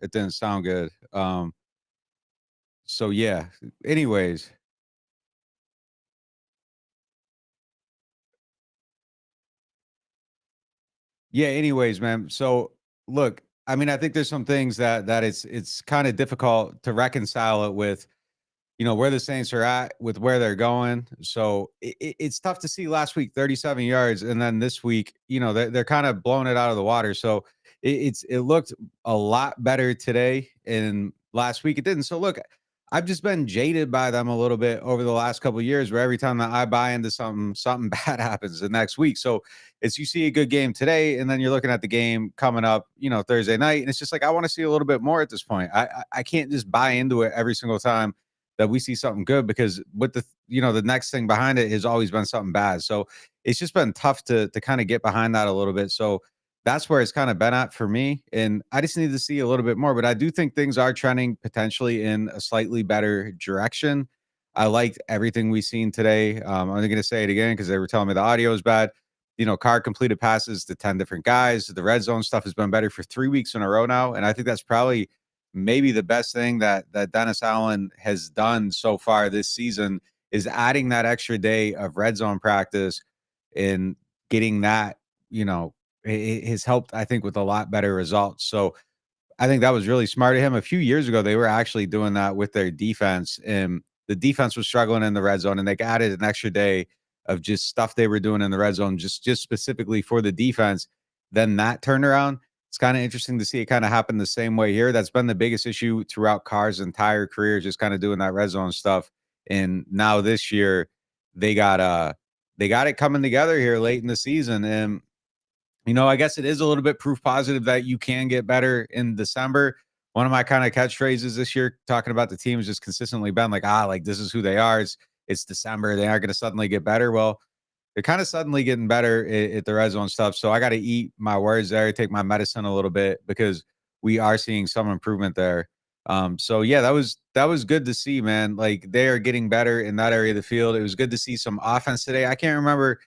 It didn't sound good. So yeah. Anyways, yeah. Anyways, man. So look, I mean, I think there's some things that it's kind of difficult to reconcile it with, where the Saints are at with where they're going. So it's tough to see last week 37 yards, and then this week, they're kind of blowing it out of the water. So it looked a lot better today, and last week it didn't. So look, I've just been jaded by them a little bit over the last couple of years, where every time that I buy into something bad happens the next week. So it's you see a good game today, and then you're looking at the game coming up, Thursday night, and it's just like I want to see a little bit more at this point. I can't just buy into it every single time that we see something good, because with the next thing behind it has always been something bad. So it's just been tough to kind of get behind that a little bit. So that's where it's kind of been at for me. And I just need to see a little bit more, but I do think things are trending potentially in a slightly better direction. I liked everything we've seen today. I'm only going to say it again because they were telling me the audio is bad. Carr completed passes to 10 different guys. The red zone stuff has been better for 3 weeks in a row now. And I think that's probably maybe the best thing that Dennis Allen has done so far this season, is adding that extra day of red zone practice, and getting that, it has helped, I think, with a lot better results. So I think that was really smart of him. A few years ago, they were actually doing that with their defense, and the defense was struggling in the red zone, and they added an extra day of just stuff they were doing in the red zone, just specifically for the defense. Then that turned around. It's kind of interesting to see it kind of happen the same way here. That's been the biggest issue throughout Carr's entire career, just kind of doing that red zone stuff. And now this year, they got they got it coming together here late in the season. And I guess it is a little bit proof positive that you can get better in December. One of my kind of catchphrases this year, talking about the team, has just consistently been like this is who they are. It's December. They aren't going to suddenly get better. Well, they're kind of suddenly getting better at the red zone stuff. So I got to eat my words there, take my medicine a little bit, because we are seeing some improvement there. So yeah, that was good to see, man. Like, they are getting better in that area of the field. It was good to see some offense today. I can't remember,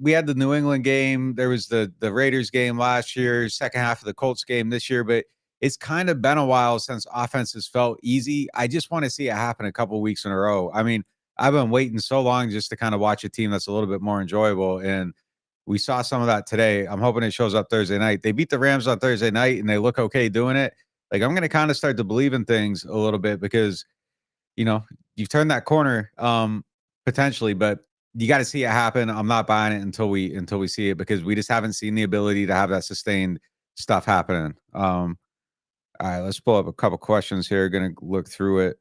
we had the New England game. There was the Raiders game last year, second half of the Colts game this year, but it's kind of been a while since offense has felt easy. I just want to see it happen a couple weeks in a row. I mean, I've been waiting so long just to kind of watch a team that's a little bit more enjoyable. And we saw some of that today. I'm hoping it shows up Thursday night. They beat the Rams on Thursday night, and they look okay doing it. Like, I'm going to kind of start to believe in things a little bit, because, you've turned that corner, potentially, but you got to see it happen. I'm not buying it until we see it, because we just haven't seen the ability to have that sustained stuff happening. All right, let's pull up a couple questions here. Going to look through it.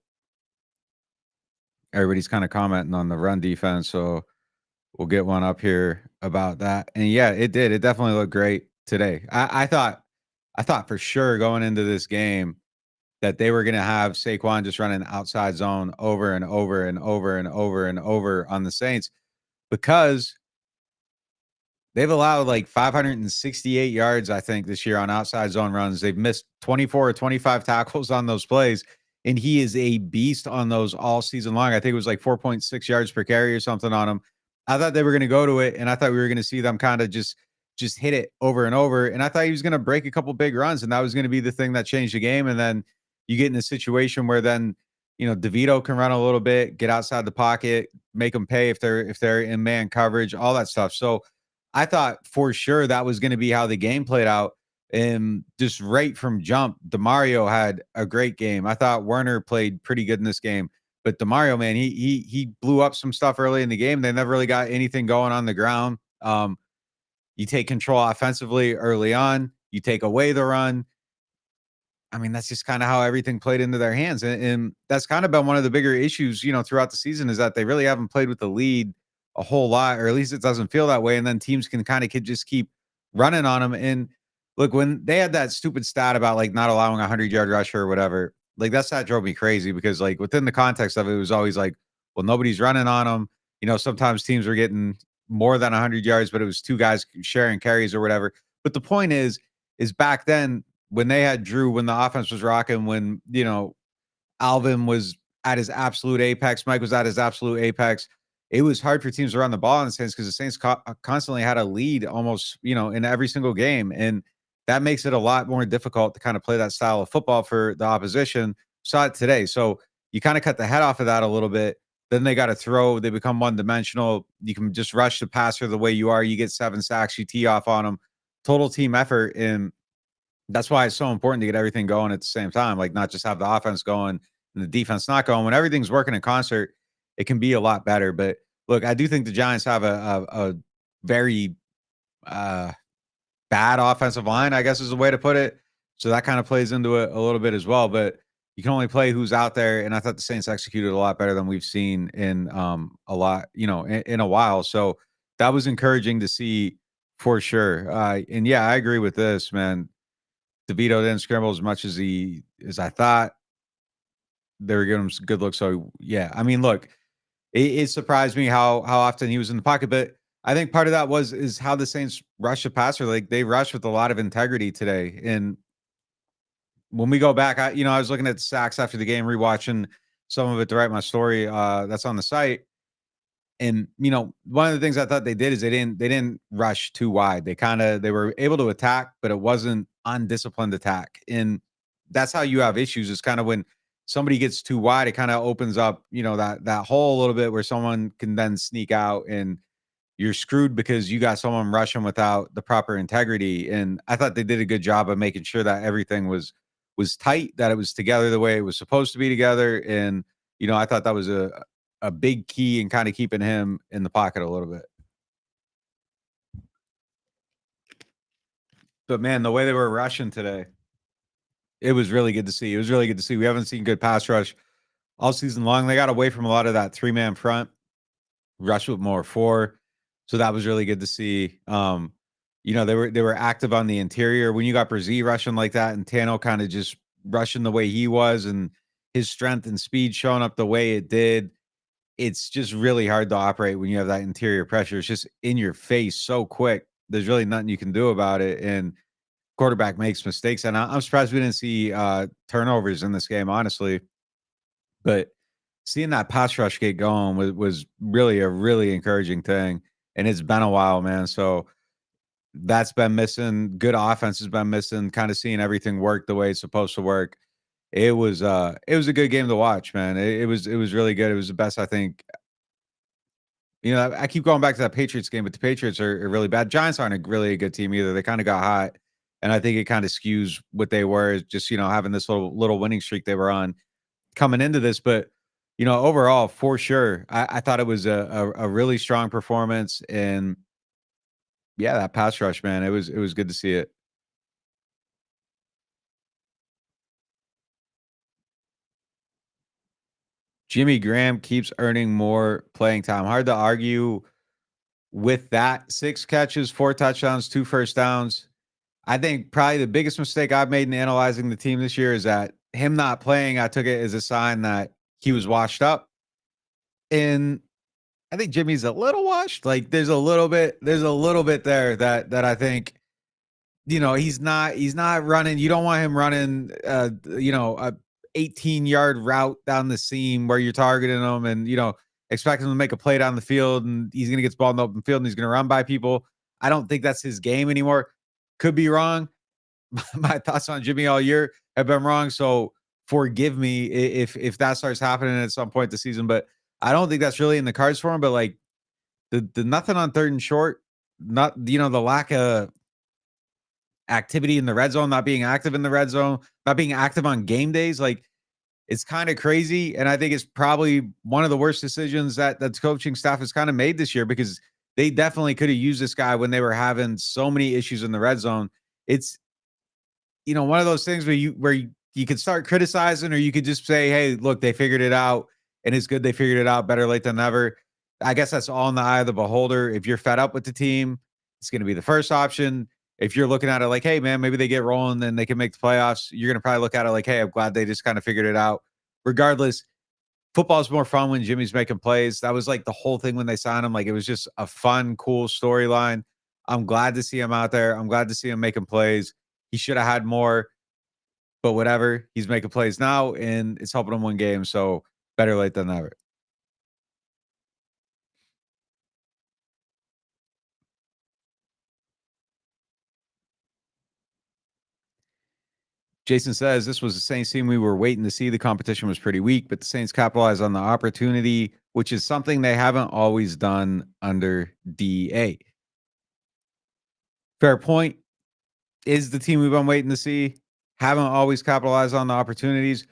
Everybody's kind of commenting on the run defense, so we'll get one up here about that. And yeah, it did. It definitely looked great today. I thought for sure going into this game that they were going to have Saquon just running outside zone over and over and over and over and over on the Saints, because they've allowed like 568 yards, I think, this year on outside zone runs. They've missed 24 or 25 tackles on those plays, and he is a beast on those all season long. I think it was like 4.6 yards per carry or something on him. I thought they were going to go to it, and I thought we were going to see them kind of just hit it over and over. And I thought he was going to break a couple big runs, and that was going to be the thing that changed the game. And then you get in a situation where then, DeVito can run a little bit, get outside the pocket, make them pay if they're in man coverage, all that stuff. So I thought for sure that was going to be how the game played out. And just right from jump, Demario had a great game. I thought Werner played pretty good in this game, but Demario, man, he blew up some stuff early in the game. They never really got anything going on the ground. You take control offensively early on, you take away the run. I mean, that's just kind of how everything played into their hands. And that's kind of been one of the bigger issues, throughout the season, is that they really haven't played with the lead a whole lot, or at least it doesn't feel that way. And then teams can kind of just keep running on them. And look, when they had that stupid stat about like not allowing a 100-yard rusher or whatever, like that stat drove me crazy, because like within the context of it, it was always like, well, nobody's running on them. Sometimes teams were getting more than 100 yards, but it was two guys sharing carries or whatever. But the point is back then, when they had Drew, when the offense was rocking, when, Alvin was at his absolute apex, Mike was at his absolute apex, it was hard for teams to run the ball in the Saints, because the Saints constantly had a lead almost, in every single game. And that makes it a lot more difficult to kind of play that style of football for the opposition. Saw it today. So you kind of cut the head off of that a little bit. Then they got to throw. They become one dimensional. You can just rush the passer the way you are. You get 7 sacks. You tee off on them. Total team effort. And that's why it's so important to get everything going at the same time. Like not just have the offense going and the defense not going. When everything's working in concert, it can be a lot better. But look, I do think the Giants have a very uh, bad offensive line, I guess is the way to put it. So that kind of plays into it a little bit as well. But you can only play who's out there. And I thought the Saints executed a lot better than we've seen in a lot, in a while. So that was encouraging to see for sure. And yeah, I agree with this, man. DeVito didn't scramble as much as I thought. They were giving him some good looks. So yeah, I mean, look, it surprised me how often he was in the pocket, but I think part of that is how the Saints rush the passer. Like they rush with a lot of integrity today. And when we go back, I was looking at the sacks after the game, rewatching some of it to write my story. That's on the site. And one of the things I thought they did is they didn't rush too wide. They were able to attack, but it wasn't undisciplined attack. And that's how you have issues. Is kind of when somebody gets too wide, it kind of opens up, that hole a little bit where someone can then sneak out and you're screwed because you got someone rushing without the proper integrity. And I thought they did a good job of making sure that everything was tight, that it was together the way it was supposed to be together. And I thought that was a big key in kind of keeping him in the pocket a little bit. But man, the way they were rushing today, it was really good to see. It was really good to see. We haven't seen good pass rush all season long. They got away from a lot of that 3-man front, rush with more four. So that was really good to see. They were active on the interior. When you got Brzee rushing like that and Tano kind of just rushing the way he was and his strength and speed showing up the way it did, it's just really hard to operate when you have that interior pressure. It's just in your face so quick. There's really nothing you can do about it. And quarterback makes mistakes. And I'm surprised we didn't see turnovers in this game, honestly. But seeing that pass rush get going was really a really encouraging thing. And it's been a while, man. So that's been missing. Good offense has been missing. Kind of seeing everything work the way it's supposed to work. It was a good game to watch, man. It was really good. It was the best, I think. I keep going back to that Patriots game, but the Patriots are really bad. Giants aren't really a good team either. They kind of got hot, and I think it kind of skews what they were. Just having this little winning streak they were on coming into this, but overall, for sure, I thought it was a really strong performance, and yeah, that pass rush, man, it was good to see it. Jimmy Graham keeps earning more playing time. Hard to argue with that. 6 catches, 4 touchdowns, 2 first downs. I think probably the biggest mistake I've made in analyzing the team this year is that him not playing, I took it as a sign that he was washed up. And I think Jimmy's a little washed. Like there's a little bit there that I think, he's not running. You don't want him running a 18-yard route down the seam where you're targeting him and expecting him to make a play down the field and he's gonna get the ball in the open field and he's gonna run by people. I don't think that's his game anymore. Could be wrong. My thoughts on Jimmy all year have been wrong. So forgive me if that starts happening at some point this season. But I don't think that's really in the cards for him. But like the nothing on third and short, not the lack of activity in the red zone, not being active in the red zone, not being active on game days, like it's kind of crazy. And I think it's probably one of the worst decisions that the coaching staff has kind of made this year because they definitely could have used this guy when they were having so many issues in the red zone. It's one of those things where you could start criticizing or you could just say, "Hey, look, they figured it out, and it's good they figured it out. Better late than never." I guess that's all in the eye of the beholder. If you're fed up with the team, it's going to be the first option. If you're looking at it like, "Hey, man, maybe they get rolling, then they can make the playoffs," you're going to probably look at it like, "Hey, I'm glad they just kind of figured it out." Regardless, football's more fun when Jimmy's making plays. That was like the whole thing when they signed him. Like it was just a fun, cool storyline. I'm glad to see him out there. I'm glad to see him making plays. He should have had more, but whatever. He's making plays now, and it's helping him win games. So better late than never. Jason says this was the Saints team we were waiting to see. The competition was pretty weak, but the Saints capitalized on the opportunity, which is something they haven't always done under DA. Fair point. Is the team we've been waiting to see. Haven't always capitalized on the opportunities.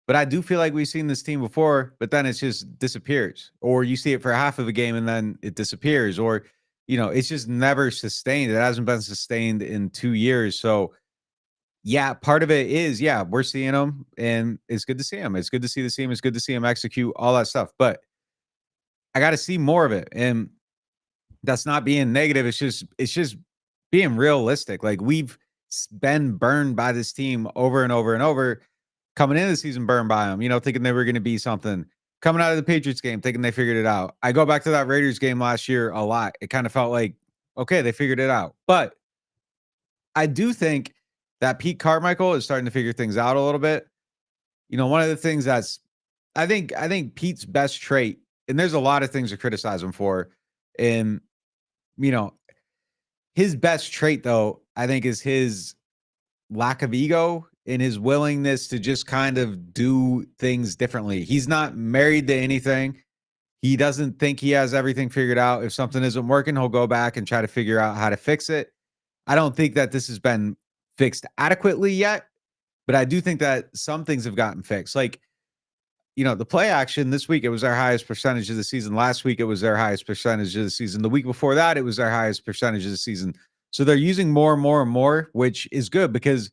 But I do feel like we've seen this team before, but then it just disappears. Or you see it for half of a game and then it disappears. Or, it's just never sustained. It hasn't been sustained in 2 years. So, yeah, part of it is, we're seeing them and it's good to see them. It's good to see the team. It's good to see them execute all that stuff. But I got to see more of it. And that's not being negative. It's just being realistic. Like we've been burned by this team over and over and over. Coming into the season, burned by them, thinking they were going to be something. Coming out of the Patriots game, thinking they figured it out. I go back to that Raiders game last year a lot. It kind of felt like, okay, they figured it out. But I do think that Pete Carmichael is starting to figure things out a little bit. One of the things I think Pete's best trait, and there's a lot of things to criticize him for, and you know, his best trait though, I think, is his lack of ego and his willingness to just kind of do things differently. He's not married to anything. He doesn't think he has everything figured out. If something isn't working, he'll go back and try to figure out how to fix it. I don't think that this has been fixed adequately yet, but I do think that some things have gotten fixed. Like, the play action this week, it was their highest percentage of the season. Last week, it was their highest percentage of the season. The week before that, it was their highest percentage of the season. So they're using more and more and more, which is good because,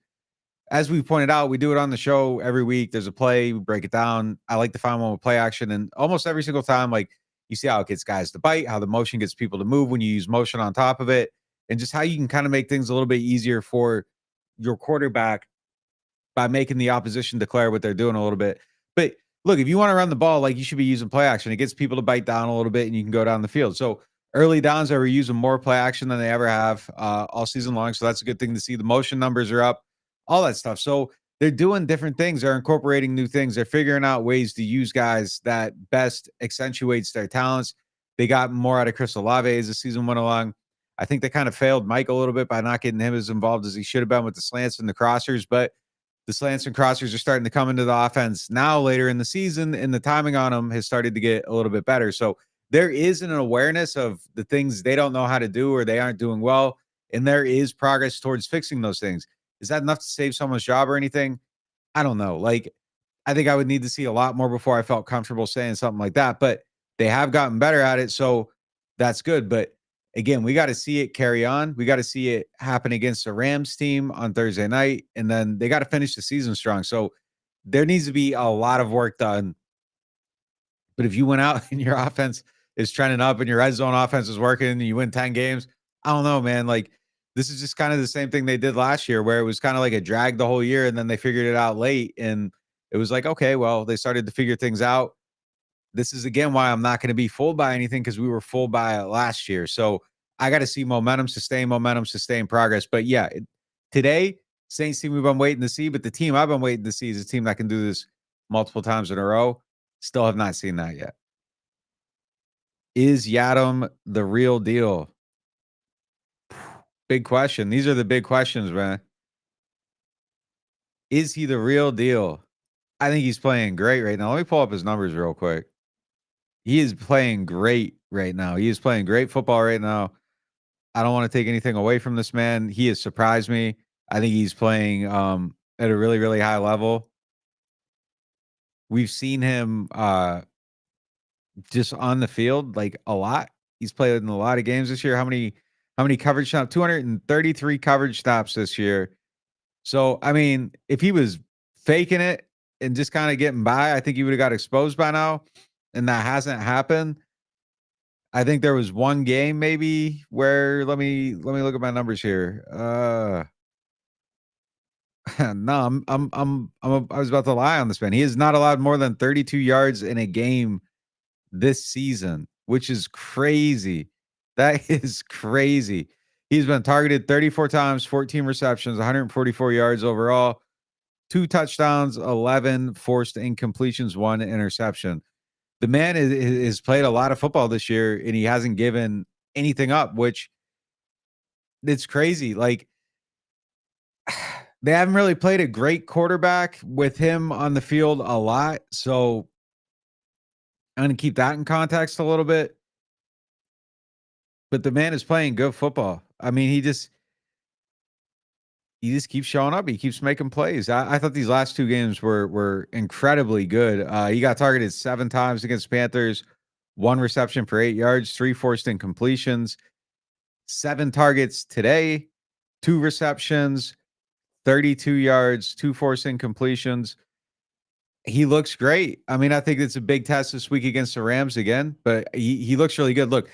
as we pointed out, we do it on the show every week. There's a play, we break it down. I like to find one with play action. And almost every single time, like, you see how it gets guys to bite, how the motion gets people to move when you use motion on top of it, and just how you can kind of make things a little bit easier for your quarterback by making the opposition declare what they're doing a little bit. But look, if you want to run the ball, like, you should be using play action. It gets people to bite down a little bit and you can go down the field. So early downs, they were using more play action than they ever have all season long. So that's a good thing to see. The motion numbers are up, all that stuff. So they're doing different things. They're incorporating new things. They're figuring out ways to use guys that best accentuates their talents. They got more out of Chris Olave as the season went along. I think they kind of failed Mike a little bit by not getting him as involved as he should have been with the slants and the crossers, but the slants and crossers are starting to come into the offense now later in the season, and the timing on them has started to get a little bit better. So there is an awareness of the things they don't know how to do or they aren't doing well, and there is progress towards fixing those things. Is that enough to save someone's job or anything? I don't know. Like, I think I would need to see a lot more before I felt comfortable saying something like that, but they have gotten better at it, so that's good. But again, we got to see it carry on. We got to see it happen against the Rams team on Thursday night, and then they got to finish the season strong. So there needs to be a lot of work done. But if you went out and your offense is trending up and your red zone offense is working and you win 10 games, I don't know, man. Like, this is just kind of the same thing they did last year, where it was kind of like a drag the whole year, and then they figured it out late. And it was like, okay, well, they started to figure things out. This is again why I'm not going to be fooled by anything, because we were fooled by it last year. So I got to see momentum, sustain progress. But yeah, today, Saints team we've been waiting to see, but the team I've been waiting to see is a team that can do this multiple times in a row. Still have not seen that yet. Is Yiadom the real deal? Big question. These are the big questions, man. Is he the real deal? I think he's playing great right now. Let me pull up his numbers real quick. He is playing great right now. He is playing great football right now. I don't want to take anything away from this man. He has surprised me. I think he's playing at a really, really high level. We've seen him just on the field like a lot. He's played in a lot of games this year. How many coverage snaps? 233 coverage snaps this year. So, I mean, if he was faking it and just kind of getting by, I think he would have got exposed by now. And that hasn't happened. I think there was one game maybe where let me look at my numbers here. No, I was about to lie on this man. He has not allowed more than 32 yards in a game this season, which is crazy. That is crazy. He's been targeted 34 times, 14 receptions, 144 yards overall, 2 touchdowns, 11 forced incompletions, 1 interception. The man is played a lot of football this year, and he hasn't given anything up, which it's crazy. Like, they haven't really played a great quarterback with him on the field a lot. So I'm gonna keep that in context a little bit. But the man is playing good football. I mean, he just keeps showing up. He keeps making plays. I thought these last 2 games were incredibly good. He got targeted 7 times against Panthers, 1 reception for 8 yards, 3 forced incompletions, 7 targets today, 2 receptions, 32 yards, 2 forced incompletions. He looks great. I mean, I think it's a big test this week against the Rams again, but he looks really good. Look,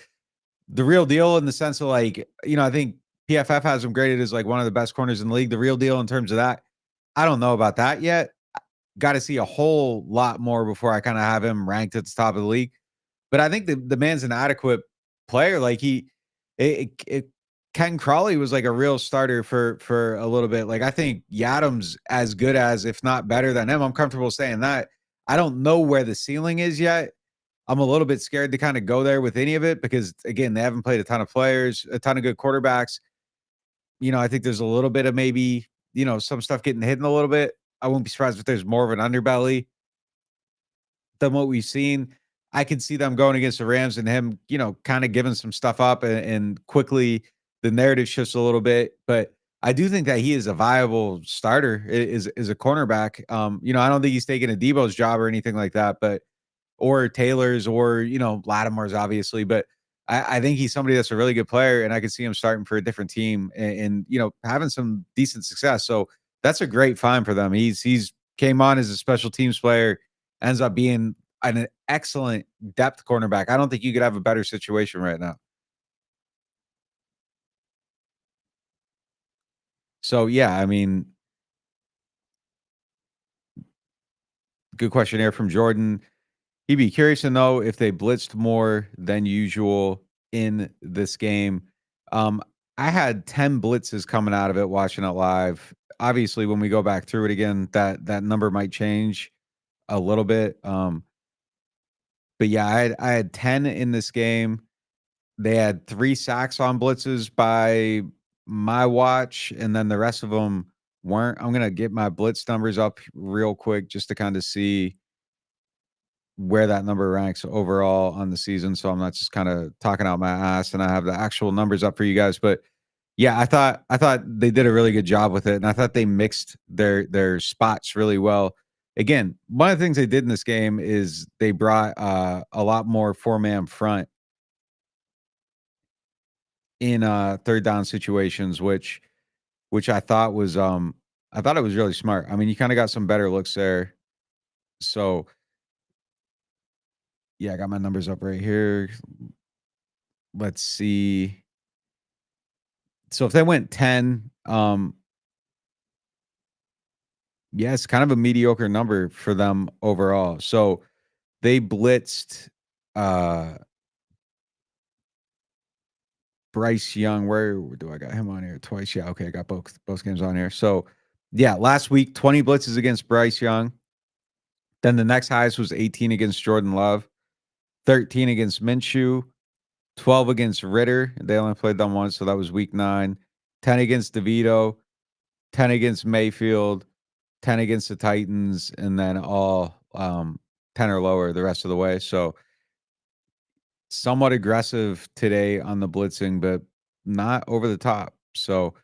the real deal in the sense of like, I think PFF has him graded as like one of the best corners in the league. The real deal in terms of that, I don't know about that yet. Got to see a whole lot more before I kind of have him ranked at the top of the league. But I think the man's an adequate player. Like Ken Crawley was like a real starter for a little bit. Like I think Yiadom's as good as, if not better than him. I'm comfortable saying that. I don't know where the ceiling is yet. I'm a little bit scared to kind of go there with any of it because again, they haven't played a ton of players, a ton of good quarterbacks. I think there's a little bit of maybe, some stuff getting hidden a little bit. I wouldn't be surprised if there's more of an underbelly than what we've seen. I could see them going against the Rams and him, kind of giving some stuff up and quickly the narrative shifts a little bit. But I do think that he is a viable starter, is a cornerback. I don't think he's taking a Debo's job or anything like that, but or Taylor's or, Lattimore's obviously, but I think he's somebody that's a really good player and I could see him starting for a different team and having some decent success. So that's a great find for them. He's came on as a special teams player, ends up being an excellent depth cornerback. I don't think you could have a better situation right now. So yeah, I mean, good question here from Jordan. He'd be curious to know if they blitzed more than usual in this game. Um, I had 10 blitzes coming out of it watching it live. Obviously, when we go back through it again, that number might change a little bit. But yeah, I had 10 in this game. They had 3 sacks on blitzes by my watch, and then the rest of them weren't. I'm gonna get my blitz numbers up real quick just to kind of see where that number ranks overall on the season, so I'm not just kinda talking out my ass, and I have the actual numbers up for you guys, but yeah, I thought they did a really good job with it, and I thought they mixed their spots really well. Again, one of the things they did in this game is they brought, a lot more four-man front in, 3rd down situations, which I thought it was really smart. I mean, you kinda got some better looks there. So, yeah, I got my numbers up right here. Let's see. So if they went 10, yeah, it's kind of a mediocre number for them overall. So they blitzed uh Bryce Young. Where do I got him on here? Twice. Yeah, okay, I got both games on here. So yeah, last week 20 blitzes against Bryce Young. Then the next highest was 18 against Jordan Love, 13 against Minshew, 12 against Ritter. They only played them once, so that was week 9. 10 against DeVito, 10 against Mayfield, 10 against the Titans, and then all 10 or lower the rest of the way. So somewhat aggressive today on the blitzing, but not over the top. So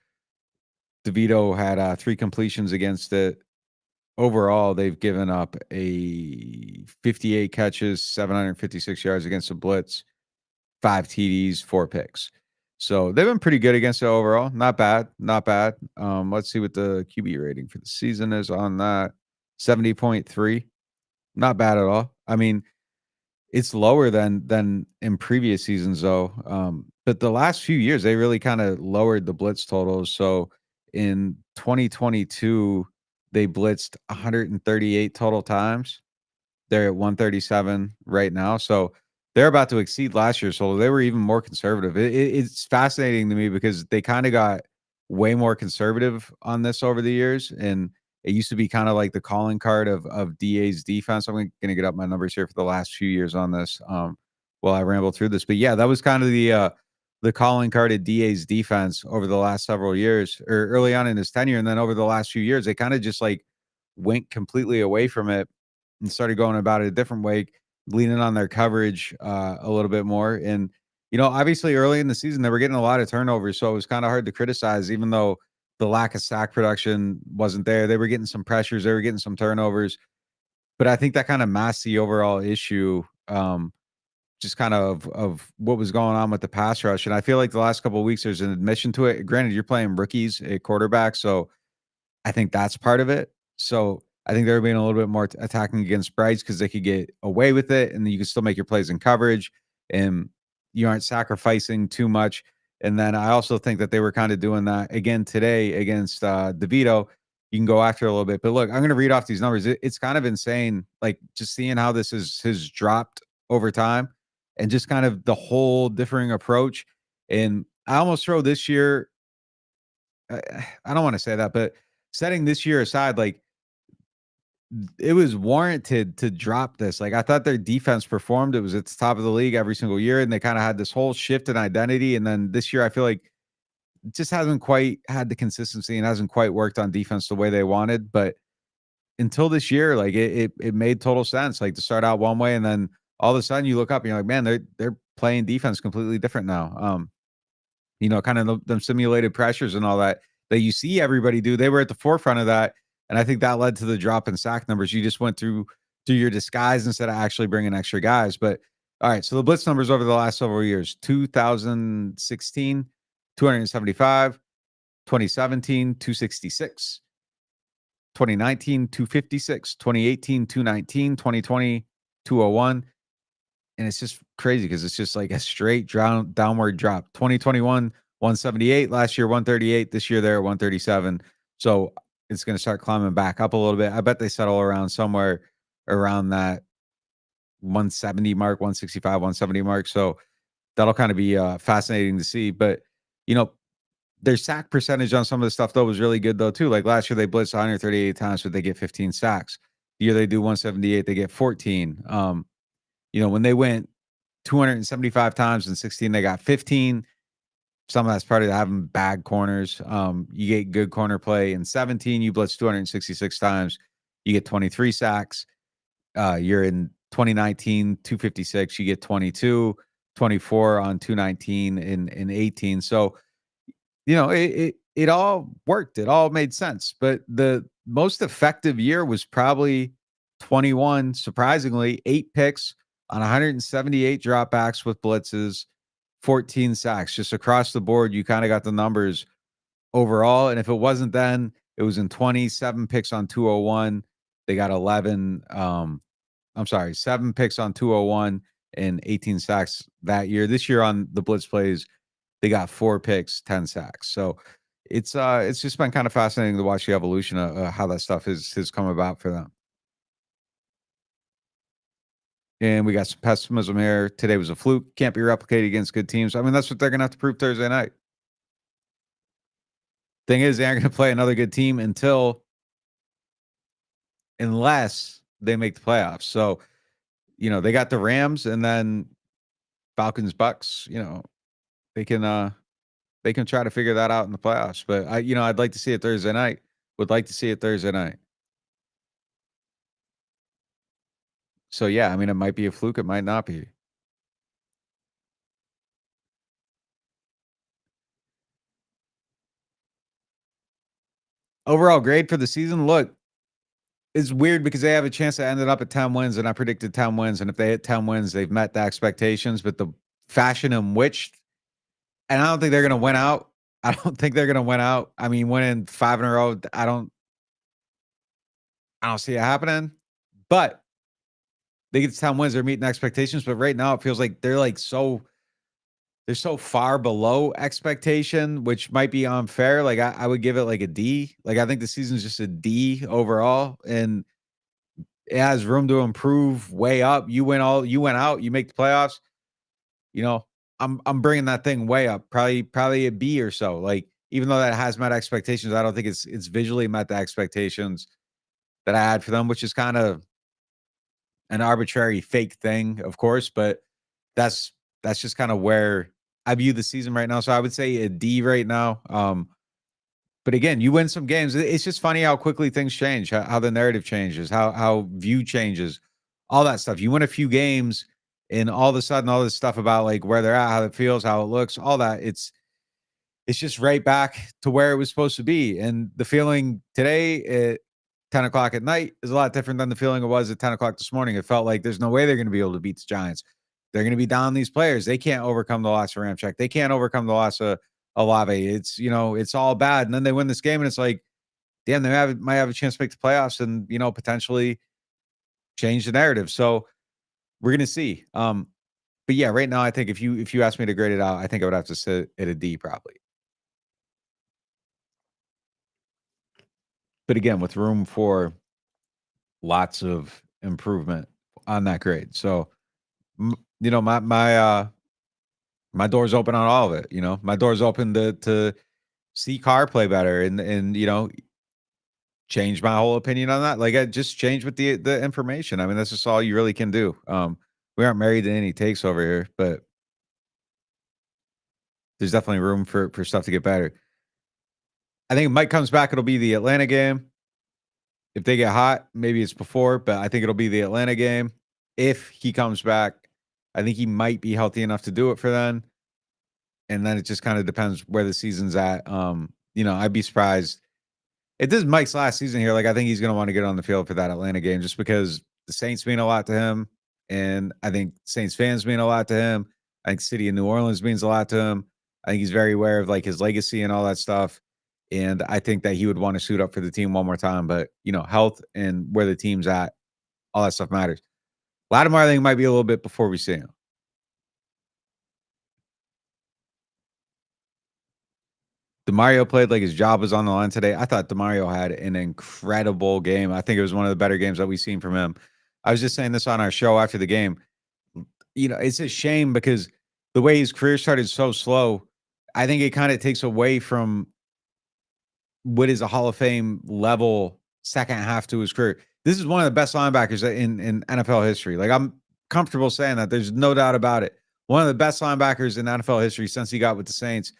DeVito had 3 completions against it. Overall, they've given up a 58 catches, 756 yards against the blitz, 5 TDs, 4 picks. So they've been pretty good against it overall. Not bad, not bad. Let's see what the QB rating for the season is on that. 70.3. Not bad at all. I mean, it's lower than in previous seasons though. But the last few years they really kind of lowered the blitz totals. So in 2022 they blitzed 138 total times. They're at 137 right now. So they're about to exceed last year. So they were even more conservative. It's fascinating to me because they kind of got way more conservative on this over the years. And it used to be kind of like the calling card of DA's defense. I'm going to get up my numbers here for the last few years on this while I ramble through this. But yeah, that was kind of the calling card of DA's defense over the last several years or early on in his tenure. And then over the last few years, they kind of just like went completely away from it and started going about it a different way, leaning on their coverage a little bit more. And, obviously early in the season, they were getting a lot of turnovers. So it was kind of hard to criticize, even though the lack of sack production wasn't there. They were getting some pressures, they were getting some turnovers. But I think that kind of masked the overall issue. Just kind of what was going on with the pass rush. And I feel like the last couple of weeks there's an admission to it. Granted, you're playing rookies at quarterback, so I think that's part of it. So I think they're being a little bit more attacking against sprites because they could get away with it, and then you can still make your plays in coverage, and you aren't sacrificing too much. And then I also think that they were kind of doing that again today against DeVito. You can go after a little bit, but look, I'm going to read off these numbers. It's kind of insane, like just seeing how this has dropped over time, and just kind of the whole differing approach. And I almost throw this year. I don't want to say that, but setting this year aside, like it was warranted to drop this. Like I thought their defense performed. It was at the top of the league every single year, and they kind of had this whole shift in identity. And then this year, I feel like it just hasn't quite had the consistency and hasn't quite worked on defense the way they wanted. But until this year, like it made total sense. Like to start out one way, and then all of a sudden you look up and you're like, man, they're playing defense completely different now. Kind of them simulated pressures and all that you see everybody do. They were at the forefront of that, and I think that led to the drop in sack numbers. You just went through your disguise instead of actually bringing extra guys. But all right, so the blitz numbers over the last several years: 2016, 275; 2017, 266; 2019, 256; 2018, 219; 2020, 201. And it's just crazy because it's just like a straight downward drop. 2021, 178. Last year, 138. This year, they're at 137. So it's going to start climbing back up a little bit. I bet they settle around somewhere around that 170 mark, 165, 170 mark. So that'll kind of be fascinating to see. But, you know, their sack percentage on some of the stuff, though, was really good, though, too. Like last year, they blitzed 138 times, but they get 15 sacks. The year they do 178, they get 14. When they went 275 times in 16, they got 15. Some of that's part of having bad corners. You get good corner play in 17. You blitz 266 times, you get 23 sacks. You're in 2019, 256, you get 22, 24 on 219 in 18. So, it all worked. It all made sense. But the most effective year was probably 21, surprisingly, 8 picks on 178 dropbacks with blitzes, 14 sacks. Just across the board, you kind of got the numbers overall. And if it wasn't then, it was in 27 picks on 201. They got 11. I'm sorry, 7 picks on 201 and 18 sacks that year. This year on the blitz plays, they got 4 picks, 10 sacks. So it's just been kind of fascinating to watch the evolution of how that stuff has come about for them. And we got some pessimism here. Today was a fluke. Can't be replicated against good teams. I mean, that's what they're going to have to prove Thursday night. Thing is, they aren't going to play another good team unless they make the playoffs. So, they got the Rams and then Falcons, Bucks. They can try to figure that out in the playoffs. But I'd like to see it Thursday night. Would like to see it Thursday night. So yeah, I mean, it might be a fluke. It might not be. Overall grade for the season. Look, it's weird because they have a chance to end it up at 10 wins, and I predicted 10 wins. And if they hit 10 wins, they've met the expectations. But the fashion in which, and I don't think they're going to win out. I don't think they're going to win out. I mean, winning 5 in a row, I don't see it happening. But they get to 10 wins, they're meeting expectations. But right now, it feels like they're so far below expectation, which might be unfair. Like I would give it like a D. Like I think the season's just a D overall, and it has room to improve way up. You went out, you make the playoffs. I'm bringing that thing way up, probably a B or so. Like even though that has met expectations, I don't think it's visually met the expectations that I had for them, which is kind of an arbitrary fake thing, of course, but that's just kind of where I view the season right now. So I would say a D right now. But again, you win some games. It's just funny how quickly things change, how the narrative changes, how view changes, all that stuff. You win a few games, and all of a sudden, all this stuff about like where they're at, how it feels, how it looks, all that. It's just right back to where it was supposed to be. And the feeling today at 10 o'clock at night is a lot different than the feeling it was at 10 o'clock this morning. It felt like there's no way they're going to be able to beat the Giants. They're going to be down these players. They can't overcome the loss of Ramczyk. They can't overcome the loss of Olave. It's, it's all bad. And then they win this game and it's like, damn, might have a chance to make the playoffs and, potentially change the narrative. So we're going to see. But yeah, right now, I think if you ask me to grade it out, I think I would have to sit at a D probably. But again, with room for lots of improvement on that grade. So, my door's open on all of it. My door's open to see Carr play better and change my whole opinion on that. Like I just change with the information. I mean, that's just all you really can do. We aren't married to any takes over here, but there's definitely room for stuff to get better. I think if Mike comes back, it'll be the Atlanta game. If they get hot, maybe it's before, but I think it'll be the Atlanta game. If he comes back, I think he might be healthy enough to do it for then. And then it just kind of depends where the season's at. I'd be surprised. If this is Mike's last season here, like I think he's going to want to get on the field for that Atlanta game just because the Saints mean a lot to him. And I think Saints fans mean a lot to him. I think city of New Orleans means a lot to him. I think he's very aware of like his legacy and all that stuff. And I think that he would want to suit up for the team one more time. But, health and where the team's at, all that stuff matters. Lattimore, I think, might be a little bit before we see him. Demario played like his job was on the line today. I thought Demario had an incredible game. I think it was one of the better games that we've seen from him. I was just saying this on our show after the game. It's a shame because the way his career started so slow, I think it kind of takes away from what is a Hall of Fame level second half to his career. This is one of the best linebackers in NFL history. Like I'm comfortable saying that. There's no doubt about it. One of the best linebackers in NFL history since he got with the Saints,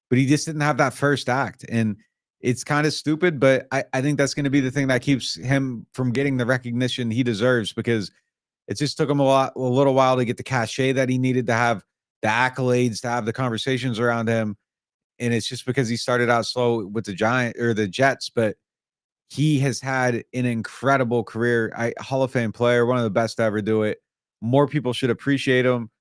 but he just didn't have that first act. And it's kind of stupid, but I think that's going to be the thing that keeps him from getting the recognition he deserves because it just took him a little while to get the cachet that he needed to have the accolades, to have the conversations around him. And it's just because he started out slow with the Jets, but he has had an incredible career. Hall of Fame player, one of the best to ever do it. More people should appreciate him.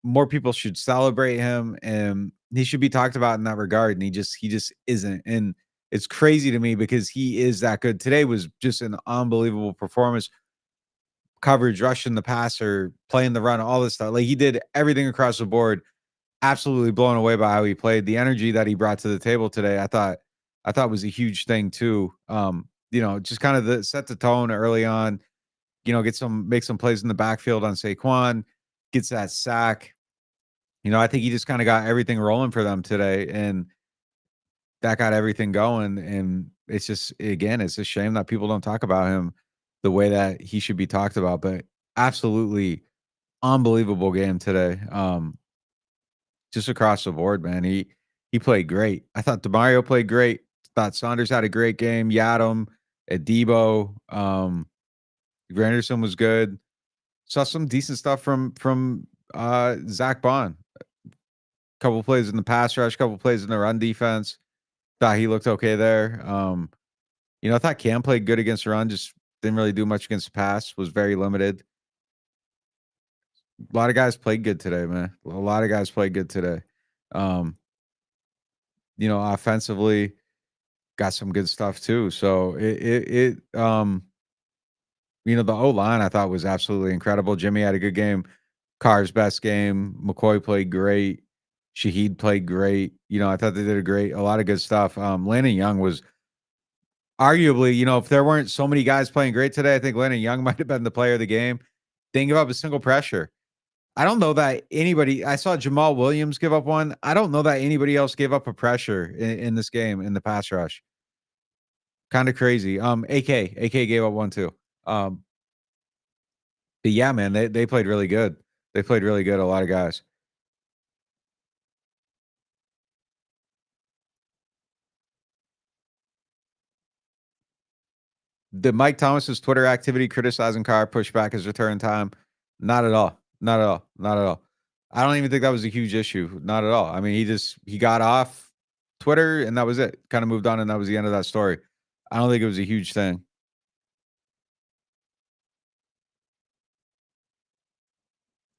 More people should celebrate him, and he should be talked about in that regard. And he just isn't. And it's crazy to me because he is that good. Today was just an unbelievable performance. Coverage, rushing the passer, playing the run, all this stuff. Like he did everything across the board. Absolutely blown away by how he played. The energy that he brought to the table today, I thought was a huge thing too. Just kind of set the tone early on. Make some plays in the backfield on Saquon, gets that sack. I think he just kind of got everything rolling for them today, and that got everything going. And it's just again, it's a shame that people don't talk about him the way that he should be talked about. But absolutely unbelievable game today. Just across the board, man. He played great. I thought Demario played great. Thought Saunders had a great game. Yiadom, Debo, Granderson was good. Saw some decent stuff from Zach Bond. Couple plays in the pass rush, couple plays in the run defense. Thought he looked okay there. I thought Cam played good against the run, just didn't really do much against the pass, was very limited. A lot of guys played good today, man. A lot of guys played good today. Offensively, got some good stuff too. So the O line I thought was absolutely incredible. Jimmy had a good game. Carr's best game. McCoy played great. Shaheed played great. I thought they did a lot of good stuff. Landon Young was arguably, if there weren't so many guys playing great today, I think Landon Young might have been the player of the game. Didn't give up a single pressure. I don't know that I saw Jamal Williams give up one. I don't know that anybody else gave up a pressure in this game in the pass rush. Kind of crazy. AK gave up one too. But yeah, man, they played really good. They played really good. A lot of guys. Did Mike Thomas's Twitter activity criticizing Carr push back his return time? Not at all. Not at all. Not at all. I don't even think that was a huge issue. Not at all. I mean, he got off Twitter and that was it. Kind of moved on and that was the end of that story. I don't think it was a huge thing.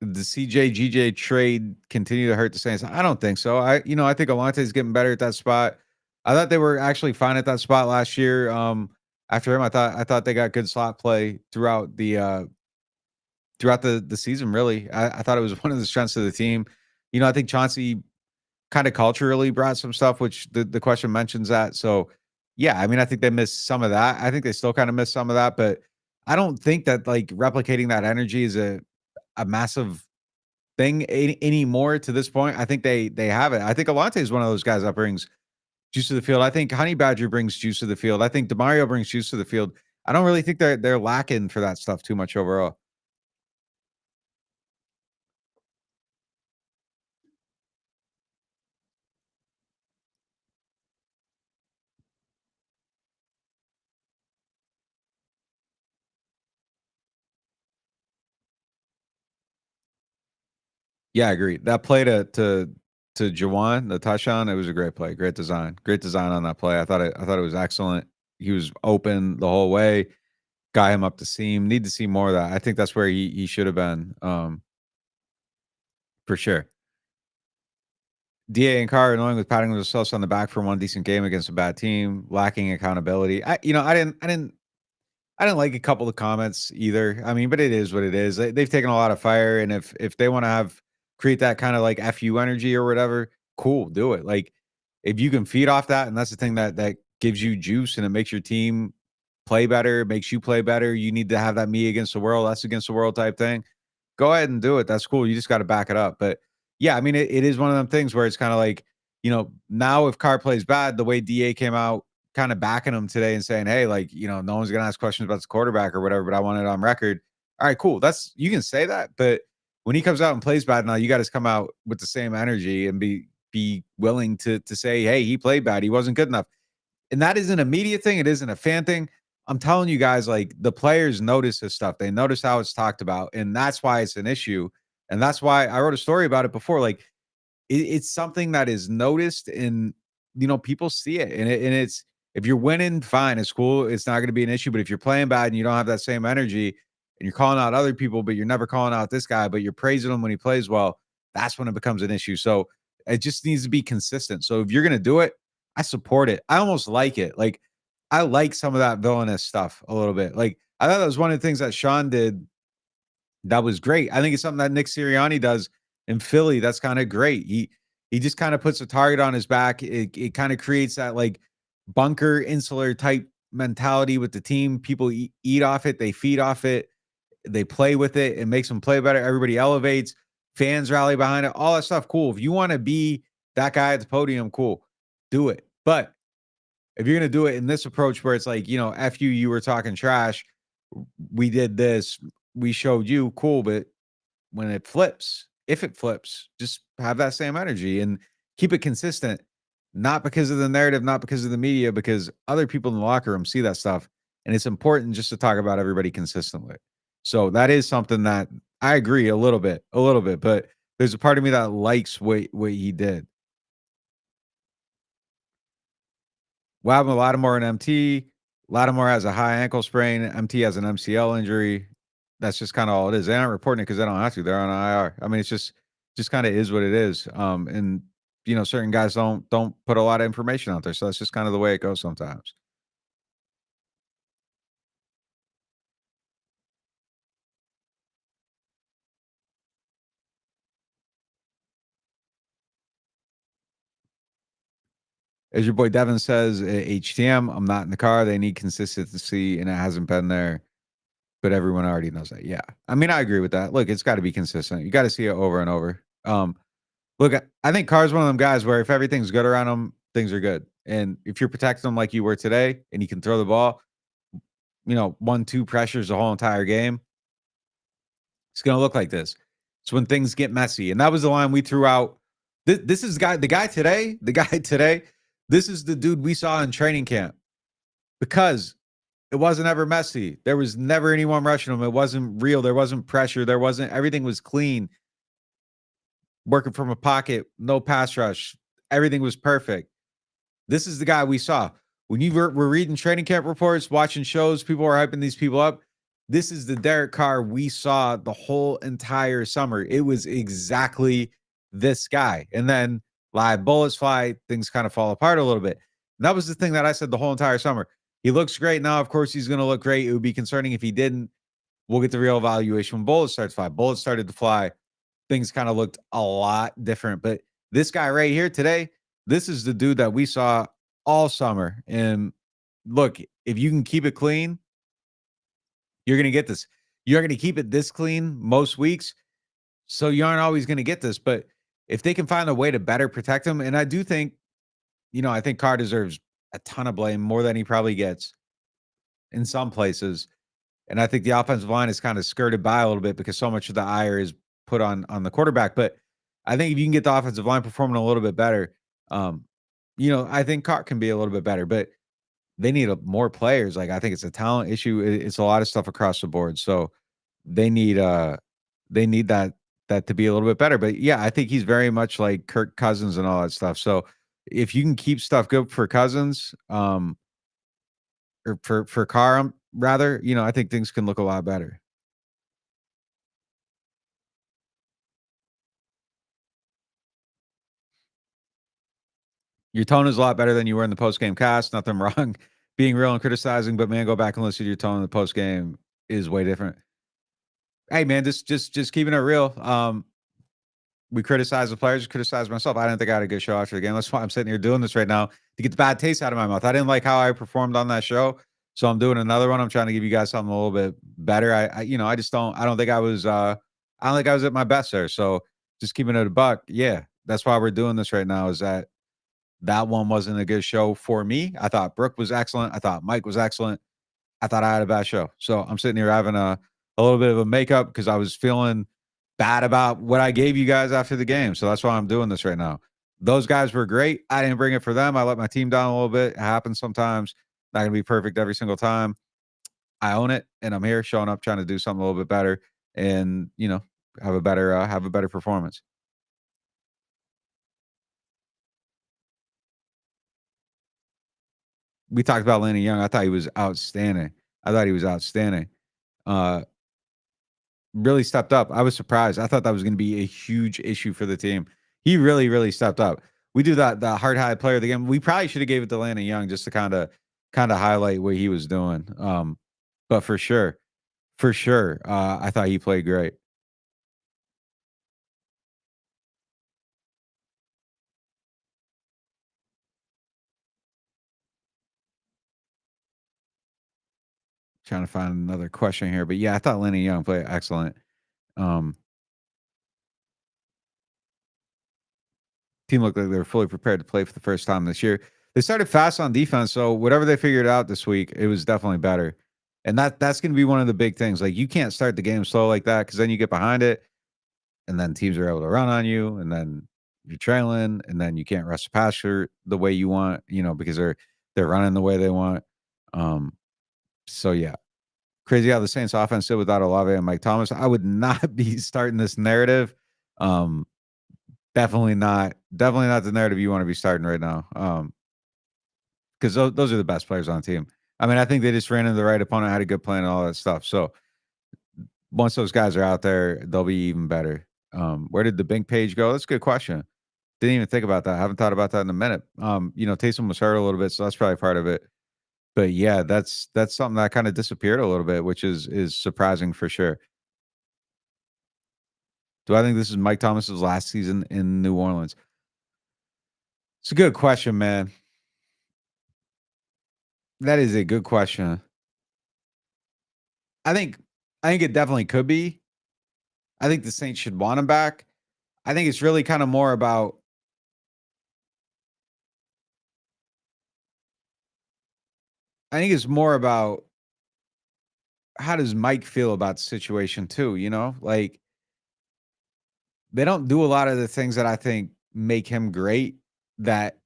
The CJ GJ trade continue to hurt the Saints? I don't think so. I think Alante's getting better at that spot. I thought they were actually fine at that spot last year. After him, I thought they got good slot play throughout the season. Really, I thought it was one of the strengths of the team. I think Chauncey kind of culturally brought some stuff, which the question mentions that. So, yeah, I mean, I think they missed some of that. I think they still kind of missed some of that, but I don't think that like replicating that energy is a massive thing anymore to this point. I think they have it. I think Alante is one of those guys that brings juice to the field. I think Honey Badger brings juice to the field. I think Demario brings juice to the field. I don't really think they're lacking for that stuff too much overall. Yeah, I agree. That play to Jawan, the touchdown, it was a great play. Great design on that play. I thought it was excellent. He was open the whole way. Got him up the seam. Need to see more of that. I think that's where he should have been. For sure. DA and Carr annoying with patting themselves on the back for one decent game against a bad team, lacking accountability. I didn't like a couple of comments either. I mean, but it is what it is. They've taken a lot of fire, and if they want to create that kind of like fu energy or whatever, cool, do it. Like if you can feed off that, and that's the thing that gives you juice and it makes your team play better, makes you play better. You need to have that me against the world, us against the world type thing. Go ahead and do it. That's cool. You just got to back it up. But yeah, I mean, it is one of them things where it's kind of like, now if Carr plays bad, the way DA came out kind of backing him today and saying, hey, like, no one's going to ask questions about the quarterback or whatever, but I want it on record. All right, cool. You can say that. But when he comes out and plays bad now, you got to come out with the same energy and be willing to say, hey, he played bad. He wasn't good enough. And that isn't a media thing. It isn't a fan thing. I'm telling you guys, like the players notice this stuff. They notice how it's talked about. And that's why it's an issue. And that's why I wrote a story about it before. Like it's something that is noticed and people see it. And it's if you're winning, fine, it's cool. It's not going to be an issue. But if you're playing bad and you don't have that same energy and you're calling out other people, but you're never calling out this guy, but you're praising him when he plays well, that's when it becomes an issue. So it just needs to be consistent. So if you're going to do it, I support it. I almost like it. Like I like some of that villainous stuff a little bit. Like I thought that was one of the things that Sean did that was great. I think it's something that Nick Sirianni does in Philly. That's kind of great. He just kind of puts a target on his back. It kind of creates that like bunker insular type mentality with the team. People eat off it, they feed off it, they play with it. It makes them play better. Everybody elevates. Fans rally behind it. All that stuff. Cool. If you want to be that guy at the podium, cool, do it. But if you're going to do it in this approach where it's like, F you were talking trash. We did this. We showed you cool. But when it flips, if it flips, just have that same energy and keep it consistent. Not because of the narrative, not because of the media, because other people in the locker room see that stuff. And it's important just to talk about everybody consistently. So that is something that I agree a little bit, but there's a part of me that likes what he did. Wow, Lattimore and MT. Lattimore has a high ankle sprain. MT has an MCL injury. That's just kind of all it is. They aren't reporting it because they don't have to. They're on IR. I mean, it's just kind of is what it is. And certain guys don't put a lot of information out there, so that's just kind of the way it goes sometimes. As your boy Devin says, HTM, I'm not in the car. They need consistency, and it hasn't been there. But everyone already knows that. Yeah, I mean, I agree with that. Look, it's got to be consistent. You got to see it over and over. Look, I think Carr's one of them guys where if everything's good around him, things are good. And if you're protecting him like you were today, and he can throw the ball, 1-2 pressures the whole entire game, it's going to look like this. It's when things get messy. And that was the line we threw out. This is the guy today. This is the dude we saw in training camp because It wasn't ever messy. There was never anyone rushing him. It wasn't real. There wasn't pressure. There wasn't everything was clean, working from a pocket, no pass rush. Everything was perfect. This is the guy we saw. When you were reading training camp reports, watching shows, people were hyping these people up. This is the Derek Carr we saw the whole entire summer. It was exactly this guy. And then live bullets fly, things kind of fall apart a little bit. And that was the thing that I said the whole entire summer. He looks great now. Of course, he's going to look great. It would be concerning if he didn't. We'll get the real evaluation when bullets start to fly. Bullets started to fly. Things kind of looked a lot different. But this guy right here today, this is the dude that we saw all summer. And look, if you can keep it clean, you're going to get this. You're going to keep it this clean most weeks. So you aren't always going to get this. But if they can find a way to better protect him, and I do think, I think Carr deserves a ton of blame, more than he probably gets in some places. And I think the offensive line is kind of skirted by a little bit because so much of the ire is put on the quarterback. But I think if you can get the offensive line performing a little bit better, I think Carr can be a little bit better. But they need more players. Like I think it's a talent issue. It's a lot of stuff across the board. So they need that to be a little bit better. But yeah, I think he's very much like Kirk Cousins and all that stuff. So if you can keep stuff good for Cousins, or for Carr, rather, I think things can look a lot better. Your tone is a lot better than you were in the post game cast. Nothing wrong being real and criticizing, but man, go back and listen to your tone in the post game is way different. Hey man, just keeping it real. We criticize the players, criticize myself. I didn't think I had a good show after the game. That's why I'm sitting here doing this right now to get the bad taste out of my mouth. I didn't like how I performed on that show, so I'm doing another one. I'm trying to give you guys something a little bit better. I just don't. I don't think I was. I don't think I was at my best there. So just keeping it a buck. Yeah, that's why we're doing this right now. Is that one wasn't a good show for me. I thought Brooke was excellent. I thought Mike was excellent. I thought I had a bad show. So I'm sitting here having a little bit of a makeup because I was feeling bad about what I gave you guys after the game. So that's why I'm doing this right now. Those guys were great. I didn't bring it for them. I let my team down a little bit. It happens sometimes. Not going to be perfect every single time. I own it, and I'm here showing up, trying to do something a little bit better, and have a better performance. We talked about Landon Young. I thought he was outstanding. Uh, really stepped up. I was surprised. I thought that was going to be a huge issue for the team. He really, really stepped up. We do that the hard high player of the game. We probably should have gave it to Landon Young just to kind of highlight what he was doing. But for sure, I thought he played great. Trying to find another question here, but yeah, I thought Landon Young played excellent. Um, Team looked like they were fully prepared to play for the first time this year. They started fast on defense, so whatever they figured out this week, it was definitely better. And that's going to be one of the big things. Like you can't start the game slow like that because then you get behind it, and then teams are able to run on you, and then you're trailing, and then you can't rush the passer the way you want, because they're running the way they want. Um, so yeah, crazy how the Saints offense did without Olave and Mike Thomas. I would not be starting this narrative. Um, definitely not the narrative you want to be starting right now. Because those are the best players on the team. I mean, I think they just ran into the right opponent, had a good plan, and all that stuff. So once those guys are out there, they'll be even better. Where did the Bink page go? That's a good question. Didn't even think about that. I haven't thought about that in a minute. Taysom was hurt a little bit, so that's probably part of it. But yeah, that's something that kind of disappeared a little bit, which is surprising for sure. Do I think this is Mike Thomas's last season in New Orleans? It's a good question, man. That is a good question. I think I think it definitely could be. I think the Saints should want him back. I think it's really kind of more about I think it's more about how does Mike feel about the situation too, Like they don't do a lot of the things that I think make him great that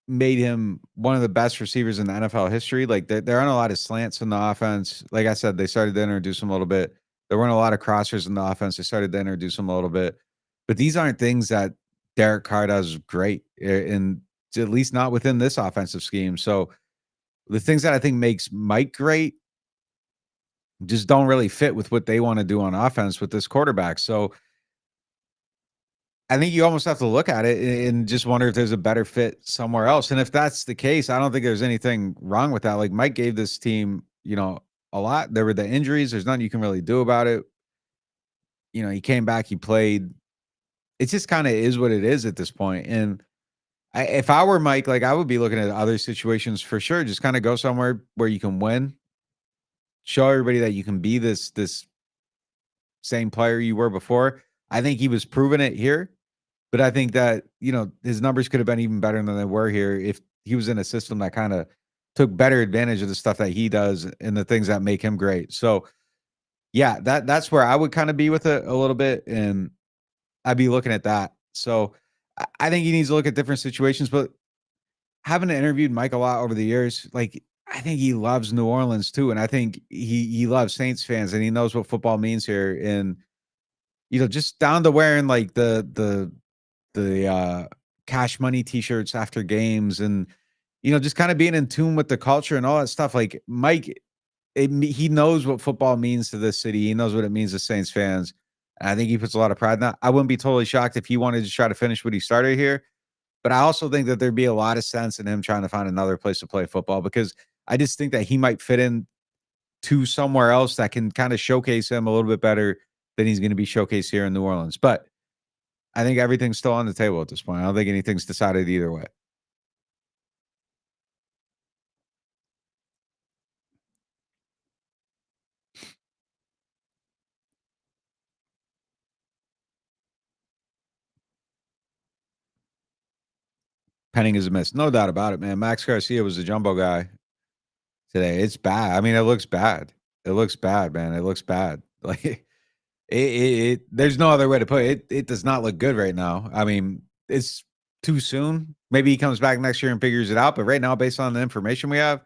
made him one of the best receivers in the NFL history. Like there aren't a lot of slants in the offense. Like I said, they started to introduce them a little bit. There weren't a lot of crossers in the offense. They started to introduce them a little bit. But these aren't things that Derek Carr does great, and at least not within this offensive scheme. So the things that I think makes Mike great just don't really fit with what they want to do on offense with this quarterback. So I think you almost have to look at it and just wonder if there's a better fit somewhere else. And if that's the case, I don't think there's anything wrong with that. Like Mike gave this team, a lot. There were the injuries. There's nothing you can really do about it. He came back, he played. It just kind of is what it is at this point. And if I were Mike, like I would be looking at other situations for sure. Just kind of go somewhere where you can win, show everybody that you can be this same player you were before. I think he was proving it here. But I think that, his numbers could have been even better than they were here if he was in a system that kind of took better advantage of the stuff that he does and the things that make him great. So, yeah, that's where I would kind of be with it a little bit, and I'd be looking at that. So, I think he needs to look at different situations, but having interviewed Mike a lot over the years, like I think he loves New Orleans too, and I think he loves Saints fans, and he knows what football means here, and just down to wearing like the cash money t-shirts after games and, just kind of being in tune with the culture and all that stuff. Like Mike, he knows what football means to this city. He knows what it means to Saints fans. And I think he puts a lot of pride in that. I wouldn't be totally shocked if he wanted to try to finish what he started here. But I also think that there'd be a lot of sense in him trying to find another place to play football because I just think that he might fit in to somewhere else that can kind of showcase him a little bit better than he's going to be showcased here in New Orleans. But I think everything's still on the table at this point. I don't think anything's decided either way. Penning is a miss. No doubt about it, man. Max Garcia was the jumbo guy today. It's bad. I mean, it looks bad. It looks bad, man. It looks bad. Like there's no other way to put it. It does not look good right now. I mean, it's too soon. Maybe he comes back next year and figures it out. But right now, based on the information we have,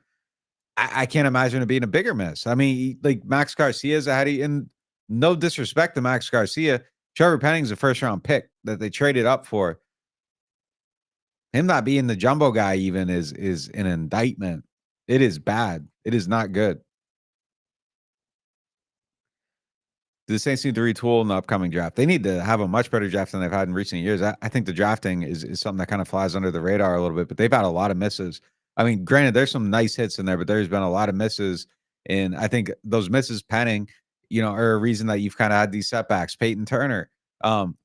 I can't imagine it being a bigger miss. I mean, like Max Garcia's ahead of, and no disrespect to Max Garcia. Trevor Penning's a first round pick that they traded up for. Him not being the jumbo guy even is an indictment. It is bad. It is not good. The Saints need to retool in the upcoming draft. They need to have a much better draft than they've had in recent years. I think the drafting is something that kind of flies under the radar a little bit, but they've had a lot of misses. I mean, granted, there's some nice hits in there, but there's been a lot of misses. And I think those misses Penning, are a reason that you've kind of had these setbacks. Peyton Turner. Um,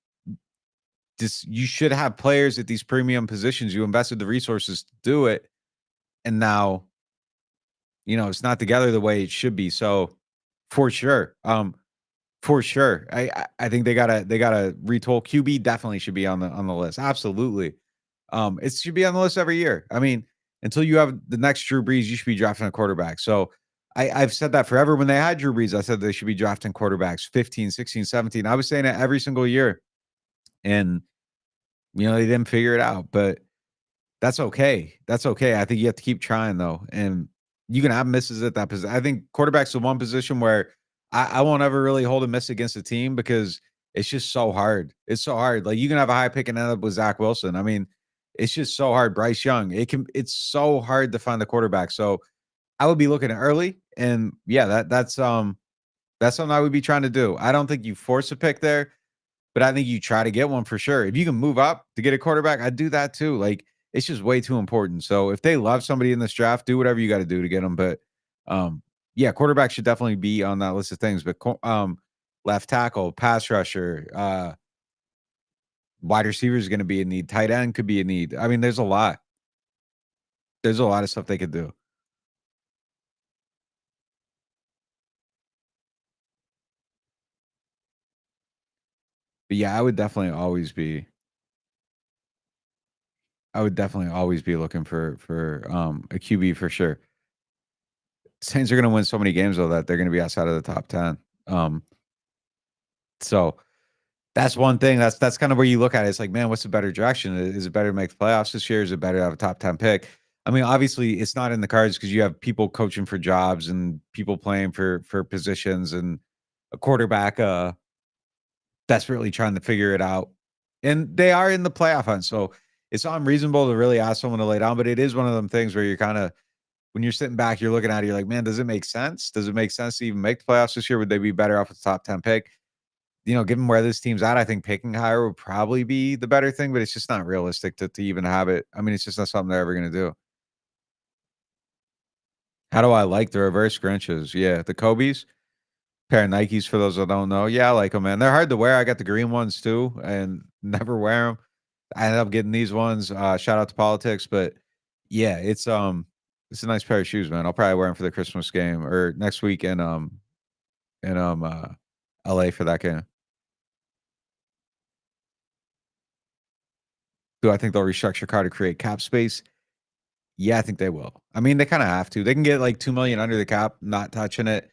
just you should have players at these premium positions. You invested the resources to do it. And now, it's not together the way it should be. So for sure. For sure. I think they gotta retool. QB definitely should be on the list. Absolutely. It should be on the list every year. I mean, until you have the next Drew Brees, you should be drafting a quarterback. So I've said that forever. When they had Drew Brees, I said they should be drafting quarterbacks 15, 16, 17. I was saying it every single year. And they didn't figure it out. But that's okay. That's okay. I think you have to keep trying though, and you can have misses at that position. I think quarterback's the one position where I won't ever really hold a miss against a team because it's just so hard. It's so hard. Like you can have a high pick and end up with Zach Wilson. I mean, it's just so hard. Bryce Young. It's so hard to find the quarterback. So I would be looking at early, and yeah, that's something I would be trying to do. I don't think you force a pick there. But I think you try to get one for sure. If you can move up to get a quarterback, I'd do that too. Like it's just way too important. So if they love somebody in this draft, do whatever you got to do to get them. But yeah, quarterback should definitely be on that list of things. But left tackle, pass rusher, wide receiver is going to be a need. Tight end could be a need. I mean, there's a lot. There's a lot of stuff they could do. But yeah, I would definitely always be looking for a QB for sure. Saints are going to win so many games though that they're going to be outside of the top 10. Um, so That's one thing. That's kind of where you look at it. It's like, man, what's the better direction? Is it better to make the playoffs this year? Is it better to have a top 10 pick? I mean, obviously, it's not in the cards because you have people coaching for jobs and people playing for positions and a quarterback desperately trying to figure it out. And they are in the playoff hunt. So it's unreasonable to really ask someone to lay down, but it is one of them things where you're kind of when you're sitting back, you're looking at it, you're like, man, does it make sense? Does it make sense to even make the playoffs this year? Would they be better off with the top 10 pick? Given where this team's at, I think picking higher would probably be the better thing, but it's just not realistic to even have it. I mean, it's just not something they're ever gonna do. How do I like the reverse Grinches? Yeah, the Kobe's, pair of Nikes for those that don't know. Yeah, I like them, man. They're hard to wear. I got the green ones too and never wear them. I ended up getting these ones. Shout out to politics, but yeah, it's a nice pair of shoes, man. I'll probably wear them for the Christmas game or next week in LA for that game. Do I think they'll restructure Carr to create cap space? Yeah, I think they will. I mean, they kinda have to. They can get, like, 2,000,000 under the cap, not touching it,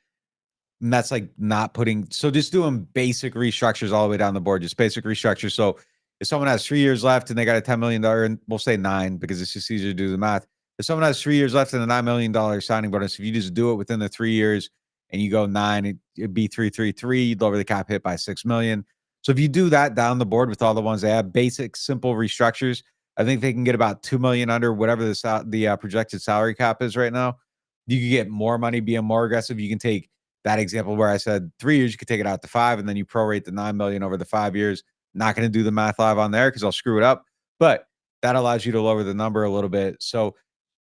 and that's, like, not putting so just doing basic restructures all the way down the board, just basic restructures. So, if someone has 3 years left and they got a $10,000,000 and we'll say 9 because it's just easier to do the math. If someone has 3 years left and a $9,000,000 signing bonus, if you just do it within the 3 years and you go 9, it'd be 333, you'd lower the cap hit by 6,000,000. So, if you do that down the board with all the ones they have, basic, simple restructures, I think they can get about 2,000,000 under whatever the projected salary cap is right now. You could get more money being more aggressive. You can take that example where I said 3 years, you could take it out to 5, and then you prorate the 9,000,000 over the 5 years. Not gonna do the math live on there because 'cause I'll screw it up, but that allows you to lower the number a little bit. So,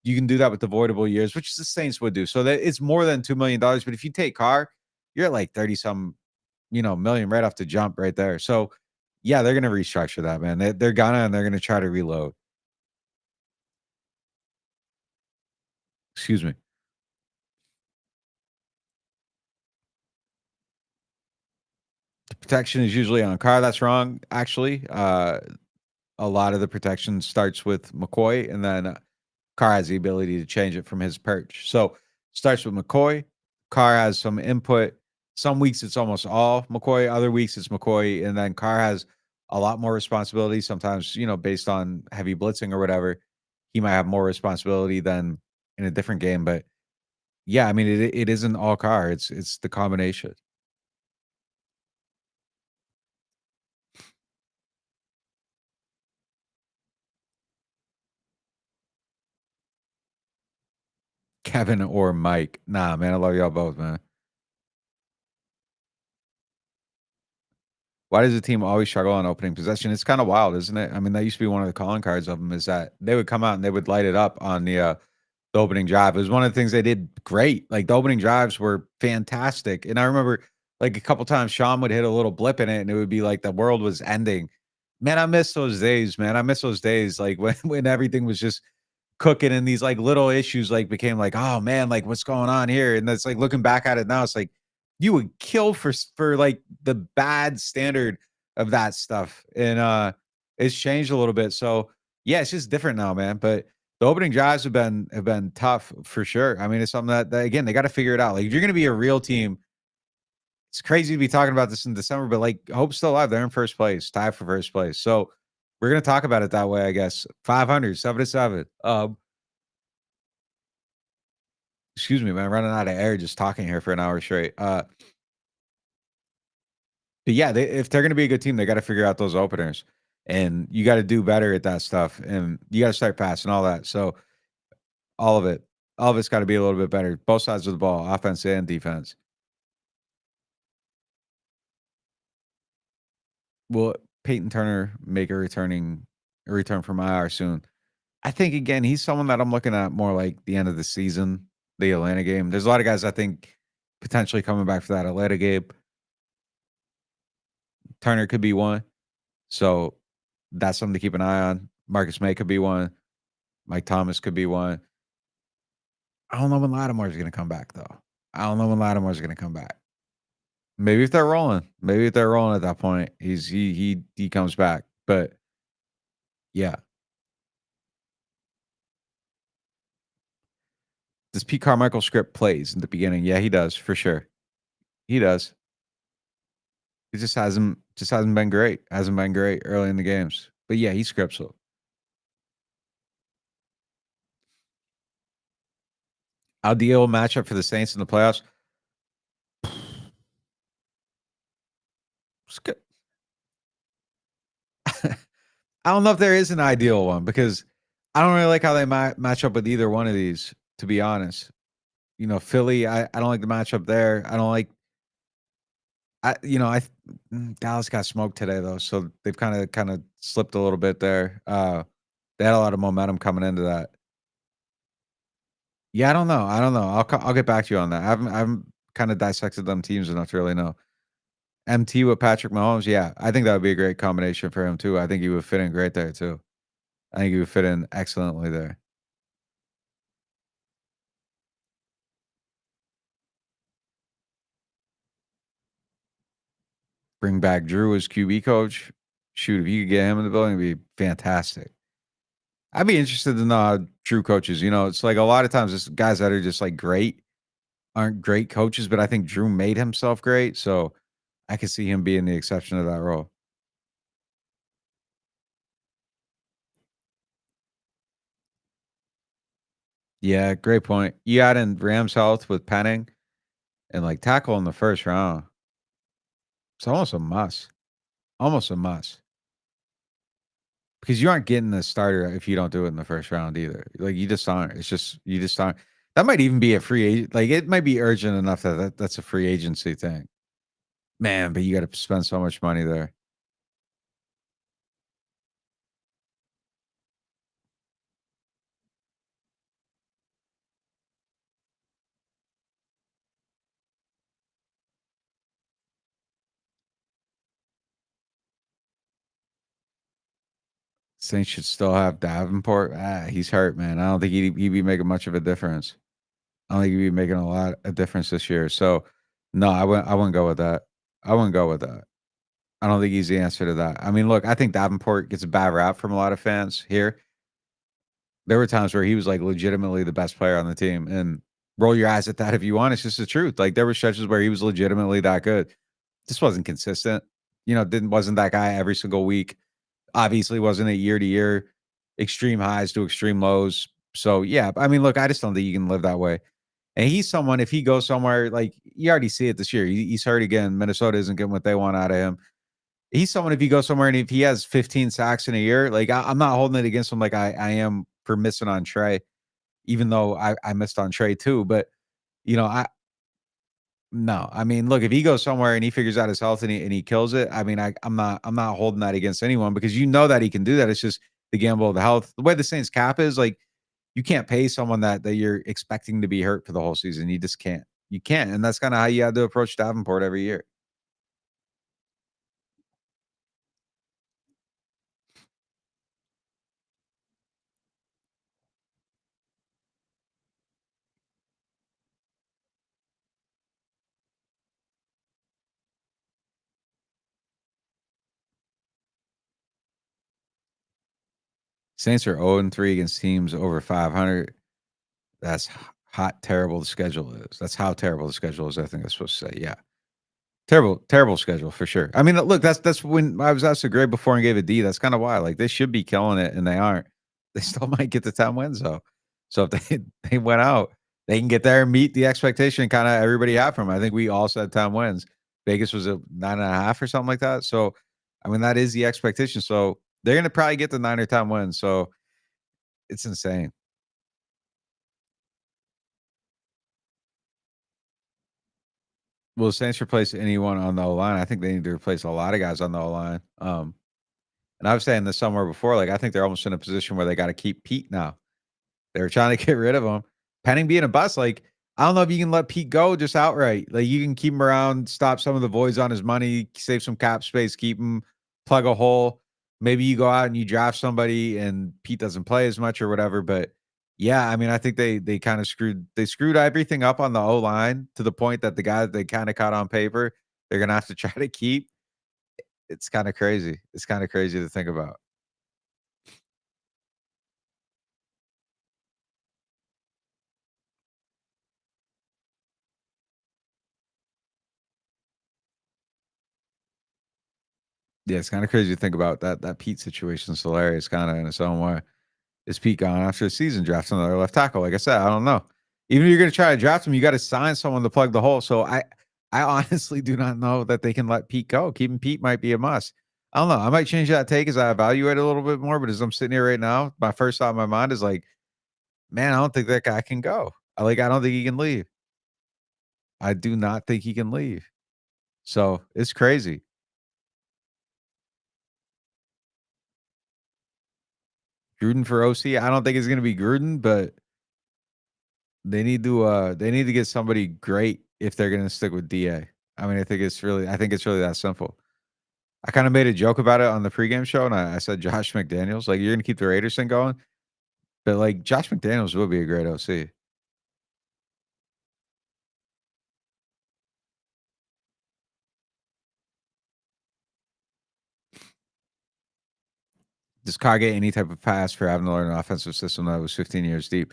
you can do that with the voidable years, which the Saints would do. So that it's more than $2,000,000, but if you take Carr, you're at like 30 some, million right off the jump right there. So, yeah, they're gonna restructure that, man. They're gonna and they're gonna try to reload. Excuse me. The protection is usually on Carr. That's wrong, actually. A lot of the protection starts with McCoy, and then Carr has the ability to change it from his perch. So starts with McCoy. Carr has some input. Some weeks it's almost all McCoy. Other weeks it's McCoy, and then Carr has a lot more responsibility. Sometimes, based on heavy blitzing or whatever, he might have more responsibility than in a different game. But yeah, I mean, it isn't all Carr. It's the combination. Kevin or Mike. Nah, man, I love y'all both, man. Why does the team always struggle on opening possession? It's kinda wild, isn't it? I mean, that used to be one of the calling cards of them is that they would come out and they would light it up on the opening drive. It was one of the things they did great. Like, the opening drives were fantastic, and I remember, like, a couple times Sean would hit a little blip in it, and it would be like the world was ending. Man, I miss those days, man. I miss those days, like, when everything was just cooking and these like little issues like became like, oh man, like what's going on here? And that's like looking back at it now, it's like you would kill for like the bad standard of that stuff. And it's changed a little bit. So yeah, it's just different now, man. But the opening drives have been tough for sure. I mean, it's something that again they got to figure it out. Like if you're gonna be a real team, it's crazy to be talking about this in December, but like Hope's still alive. They're in first place, tied for first place. So we're gonna talk about it that way, I guess. 500, 7-7. Excuse me, man, running out of air just talking here for an hour straight. But yeah, if they're gonna be a good team, they gotta figure out those openers. And you gotta do better at that stuff. And you gotta start passing all that. So all of it. All of it's gotta be a little bit better. Both sides of the ball, offense and defense. Will Peyton Turner make a return from IR soon? I think again, he's someone that I'm looking at more like the end of the season, the Atlanta game. There's a lot of guys I think potentially coming back for that Atlanta game. Turner could be one. So that's something to keep an eye on. Marcus May could be one. Mike Thomas could be one. I don't know when Lattimore's going to come back though. I don't know when Lattimore's going to come back. Maybe if they're rolling, maybe if they're rolling at that point, he comes back. But yeah, does Pete Carmichael script plays in the beginning? Yeah, he does for sure. He does. He just hasn't. Just hasn't been great. Hasn't been great early in the games. But yeah, he's scriptural. Ideal matchup for the Saints in the playoffs. It's good. I don't know if there is an ideal one because I don't really like how they match up with either one of these, to be honest. Philly, I don't like the matchup there. I don't like I you know, I Dallas got smoked today though, so they've kinda slipped a little bit there. They had a lot of momentum coming into that. Yeah, I don't know. I'll get back to you on that. I haven't kinda dissected them teams enough to really know. MT with Patrick Mahomes, yeah, I think that would be a great combination for him too. I think he would fit in great there too. I think he would fit in excellently there. Bring back Drew as QB coach. Shoot, if you could get him in the building, it'd be fantastic. I'd be interested to know how Drew coaches. It's like a lot of times it's guys that are just like great aren't great coaches, but I think Drew made himself great. So I could see him being the exception to that role. Yeah, great point. You add in Rams health with Penning and like tackle in the first round. It's almost a must. Almost a must. Because you aren't getting the starter if you don't do it in the first round either. Like you just aren't. It's just you just aren't. That might even be a free agent. Like it might be urgent enough that's a free agency thing. Man, but you got to spend so much money there. Saints should still have Davenport. He's hurt, man. I don't think he'd be making much of a difference. I don't think he'd be making a lot of difference this year. So, no, I wouldn't go with that. I wouldn't go with that. I don't think he's the answer to that. I mean, look, I think Davenport gets a bad rap from a lot of fans here. There were times where he was like legitimately the best player on the team, and roll your eyes at that if you want. It's just the truth. Like there were stretches where he was legitimately that good. Just wasn't consistent. Didn't wasn't that guy every single week. Obviously, wasn't it year to year, extreme highs to extreme lows. So yeah, I mean, look, I just don't think you can live that way. And he's someone, if he goes somewhere, like you already see it this year, he's hurt again. Minnesota isn't getting what they want out of him. He's someone, if he goes somewhere and if he has 15 sacks in a year, like I'm not holding it against him like I am for missing on Trey, even though I missed on Trey too. But, I no, I mean, look, if he goes somewhere and he figures out his health and he kills it, I mean, I'm not holding that against anyone because you know that he can do that. It's just the gamble of the health. The way the Saints cap is, like, you can't pay someone that you're expecting to be hurt for the whole season. You just can't. You can't. And that's kind of how you have to approach Davenport every year. Saints are 0-3 against teams over 500. That's hot, terrible the schedule is. That's how terrible the schedule is. I think that's supposed to say. Yeah. Terrible, terrible schedule for sure. I mean, look, that's when I was asked a grade before and gave a D. That's kind of why. Like they should be killing it and they aren't. They still might get the 10 wins though. So if they went out, they can get there and meet the expectation kind of everybody had from 'em. I think we all said 10 wins. Vegas was a 9.5 or something like that. So I mean, that is the expectation. So they're gonna probably get the 9 or 10 wins. So it's insane. Will the Saints replace anyone on the O line? I think they need to replace a lot of guys on the O line. And I was saying this somewhere before, like, I think they're almost in a position where they gotta keep Pete now. They were trying to get rid of him. Penning being a bust, like, I don't know if you can let Pete go just outright. Like, you can keep him around, stop some of the voids on his money, save some cap space, keep him, plug a hole. Maybe you go out and you draft somebody and Pete doesn't play as much or whatever. But yeah, I mean, I think they kind of screwed everything up on the O line to the point that the guy that they kind of caught on paper, they're gonna have to try to keep. It's kind of crazy. It's kind of crazy to think about. Yeah, it's kinda crazy to think about that Pete situation is hilarious kinda in its own way. Is Pete gone after the season? Draft another left tackle. Like I said, I don't know. Even if you're gonna try to draft him, you gotta sign someone to plug the hole. So I honestly do not know that they can let Pete go. Keeping Pete might be a must. I don't know. I might change that take as I evaluate it a little bit more, but as I'm sitting here right now, my first thought in my mind is like, man, I don't think that guy can go. I don't think he can leave. I do not think he can leave. So it's crazy. Gruden for OC. I don't think it's gonna be Gruden, but they need to get somebody great if they're gonna stick with DA. I mean, I think it's really that simple. I kinda made a joke about it on the pregame show, and I said Josh McDaniels, like, "You're gonna keep the Raiders thing going?" But, like, Josh McDaniels will be a great OC. Does Carr get any type of pass for having to learn an offensive system that was 15 years deep?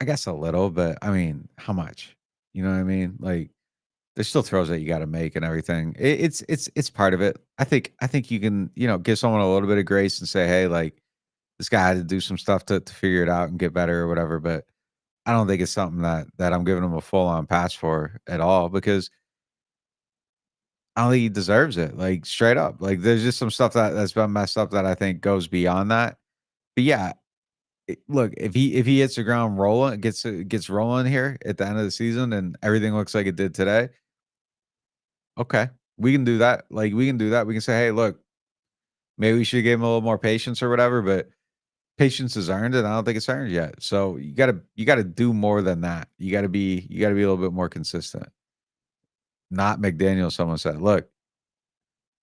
I guess a little, but, I mean, how much? You know what I mean? Like, there's still throws that you gotta make and everything. It's part of it. I think you can, give someone a little bit of grace and say, "Hey, like, this guy had to do some stuff to figure it out and get better or whatever," but I don't think it's something that I'm giving him a full on pass for at all because I don't think he deserves it. Like straight up. Like there's just some stuff that's been messed up that I think goes beyond that. But yeah, look, if he hits the ground rolling, gets rolling here at the end of the season and everything looks like it did today, okay. We can do that. Like we can do that. We can say, hey, look, maybe we should give him a little more patience or whatever, but patience is earned and I don't think it's earned yet. So you gotta do more than that. You gotta be a little bit more consistent. Not McDaniel, someone said. Look,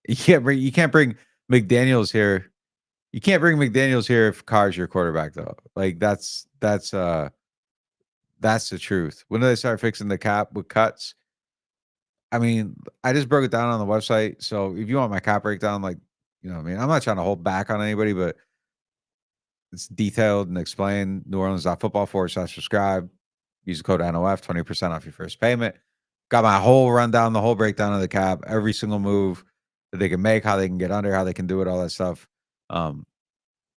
you can't bring McDaniels here. You can't bring McDaniels here if Carr's your quarterback though. Like that's the truth. When do they start fixing the cap with cuts? I mean, I just broke it down on the website. So if you want my cap breakdown, like, what I mean, I'm not trying to hold back on anybody, but it's detailed and explained. NewOrleans.Football /subscribe. Use the code NOF, 20% off your first payment. Got my whole rundown, the whole breakdown of the cap, every single move that they can make, how they can get under, how they can do it, all that stuff. Um,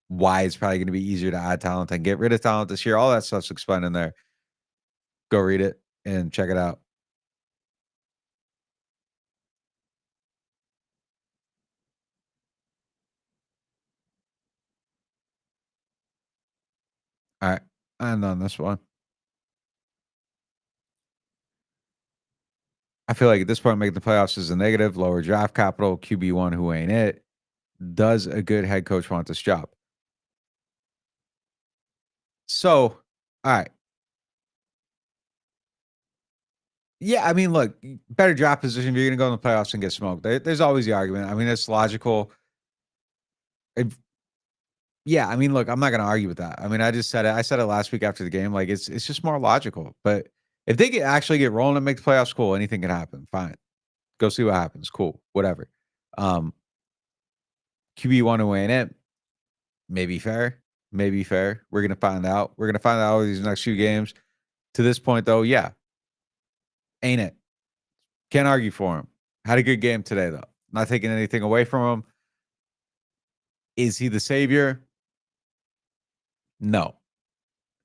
why it's probably going to be easier to add talent and get rid of talent this year. All that stuff's explained in there. Go read it and check it out. All right. And on this one, I feel like at this point, making the playoffs is a negative, lower draft capital, QB1 who ain't it. Does a good head coach want this job? So, all right. Yeah, I mean, look, better draft position if you're going to go in the playoffs and get smoked. There's always the argument. I mean, it's logical. If, yeah, I mean, look, I'm not going to argue with that. I mean, I just said it. I said it last week after the game. Like, it's just more logical. But if they actually get rolling and make the playoffs, cool. Anything can happen. Fine, go see what happens. Cool, whatever. Um, QB1 to win it. Maybe fair. Maybe fair. We're gonna find out. We're gonna find out over these next few games. To this point, though, yeah, ain't it? Can't argue for him. Had a good game today, though. Not taking anything away from him. Is he the savior? No.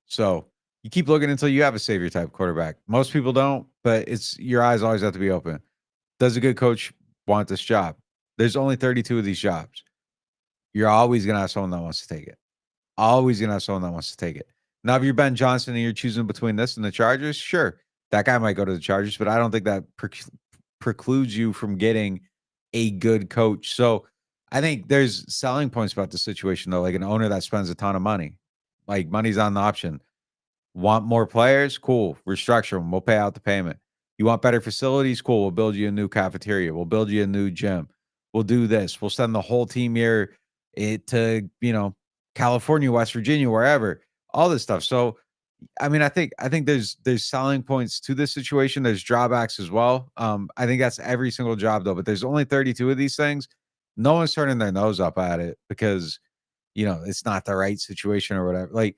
So you keep looking until you have a savior type quarterback. Most people don't, but it's your eyes always have to be open. Does a good coach want this job? There's only 32 of these jobs. You're always gonna have someone that wants to take it. Always gonna have someone that wants to take it. Now, if you're Ben Johnson and you're choosing between this and the Chargers, sure, that guy might go to the Chargers, but I don't think that precludes you from getting a good coach. So I think there's selling points about the situation though, like an owner that spends a ton of money. Like money's on the option. Want more players? Cool. Restructure them. We'll pay out the payment. You want better facilities? Cool. We'll build you a new cafeteria. We'll build you a new gym. We'll do this. We'll send the whole team here to, California, West Virginia, wherever. All this stuff. So, I mean, I think there's selling points to this situation. There's drawbacks as well. I think that's every single job though, but there's only 32 of these things. No one's turning their nose up at it because, it's not the right situation or whatever. Like,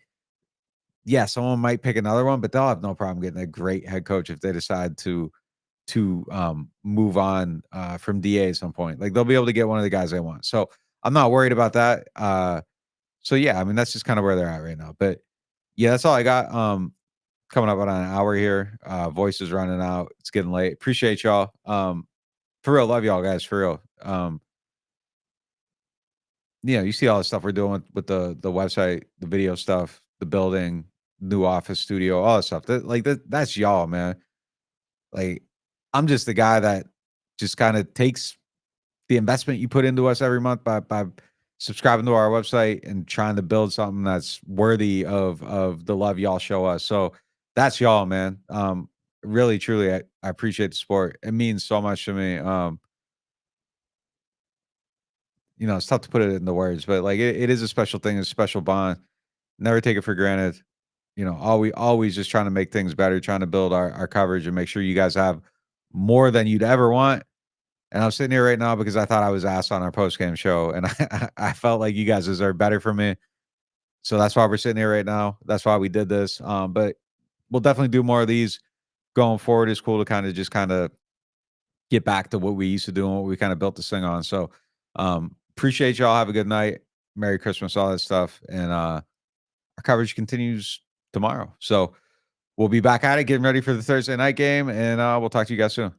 yeah, someone might pick another one, but they'll have no problem getting a great head coach if they decide to, move on from DA at some point. Like they'll be able to get one of the guys they want. So I'm not worried about that. So yeah, I mean that's just kind of where they're at right now. But yeah, that's all I got. Coming up on an hour here. Voice is running out. It's getting late. Appreciate y'all. For real, love y'all guys. For real. Yeah, you see all the stuff we're doing with the website, the video stuff, the building, new office studio, all that stuff. That's y'all, man. Like, I'm just the guy that just kind of takes the investment you put into us every month by subscribing to our website and trying to build something that's worthy of the love y'all show us. So that's y'all, man. Really, truly, I appreciate the support. It means so much to me. It's tough to put it into words, but like it is a special thing, a special bond. Never take it for granted. Always just trying to make things better, trying to build our coverage and make sure you guys have more than you'd ever want. And I'm sitting here right now because I thought I was asked on our post game show, and I felt like you guys deserve better from me. So that's why we're sitting here right now. That's why we did this. But we'll definitely do more of these going forward. It's cool to kind of get back to what we used to do and what we kind of built this thing on. So appreciate y'all. Have a good night. Merry Christmas, all that stuff. And our coverage continues tomorrow. So we'll be back at it, getting ready for the Thursday night game, and we'll talk to you guys soon.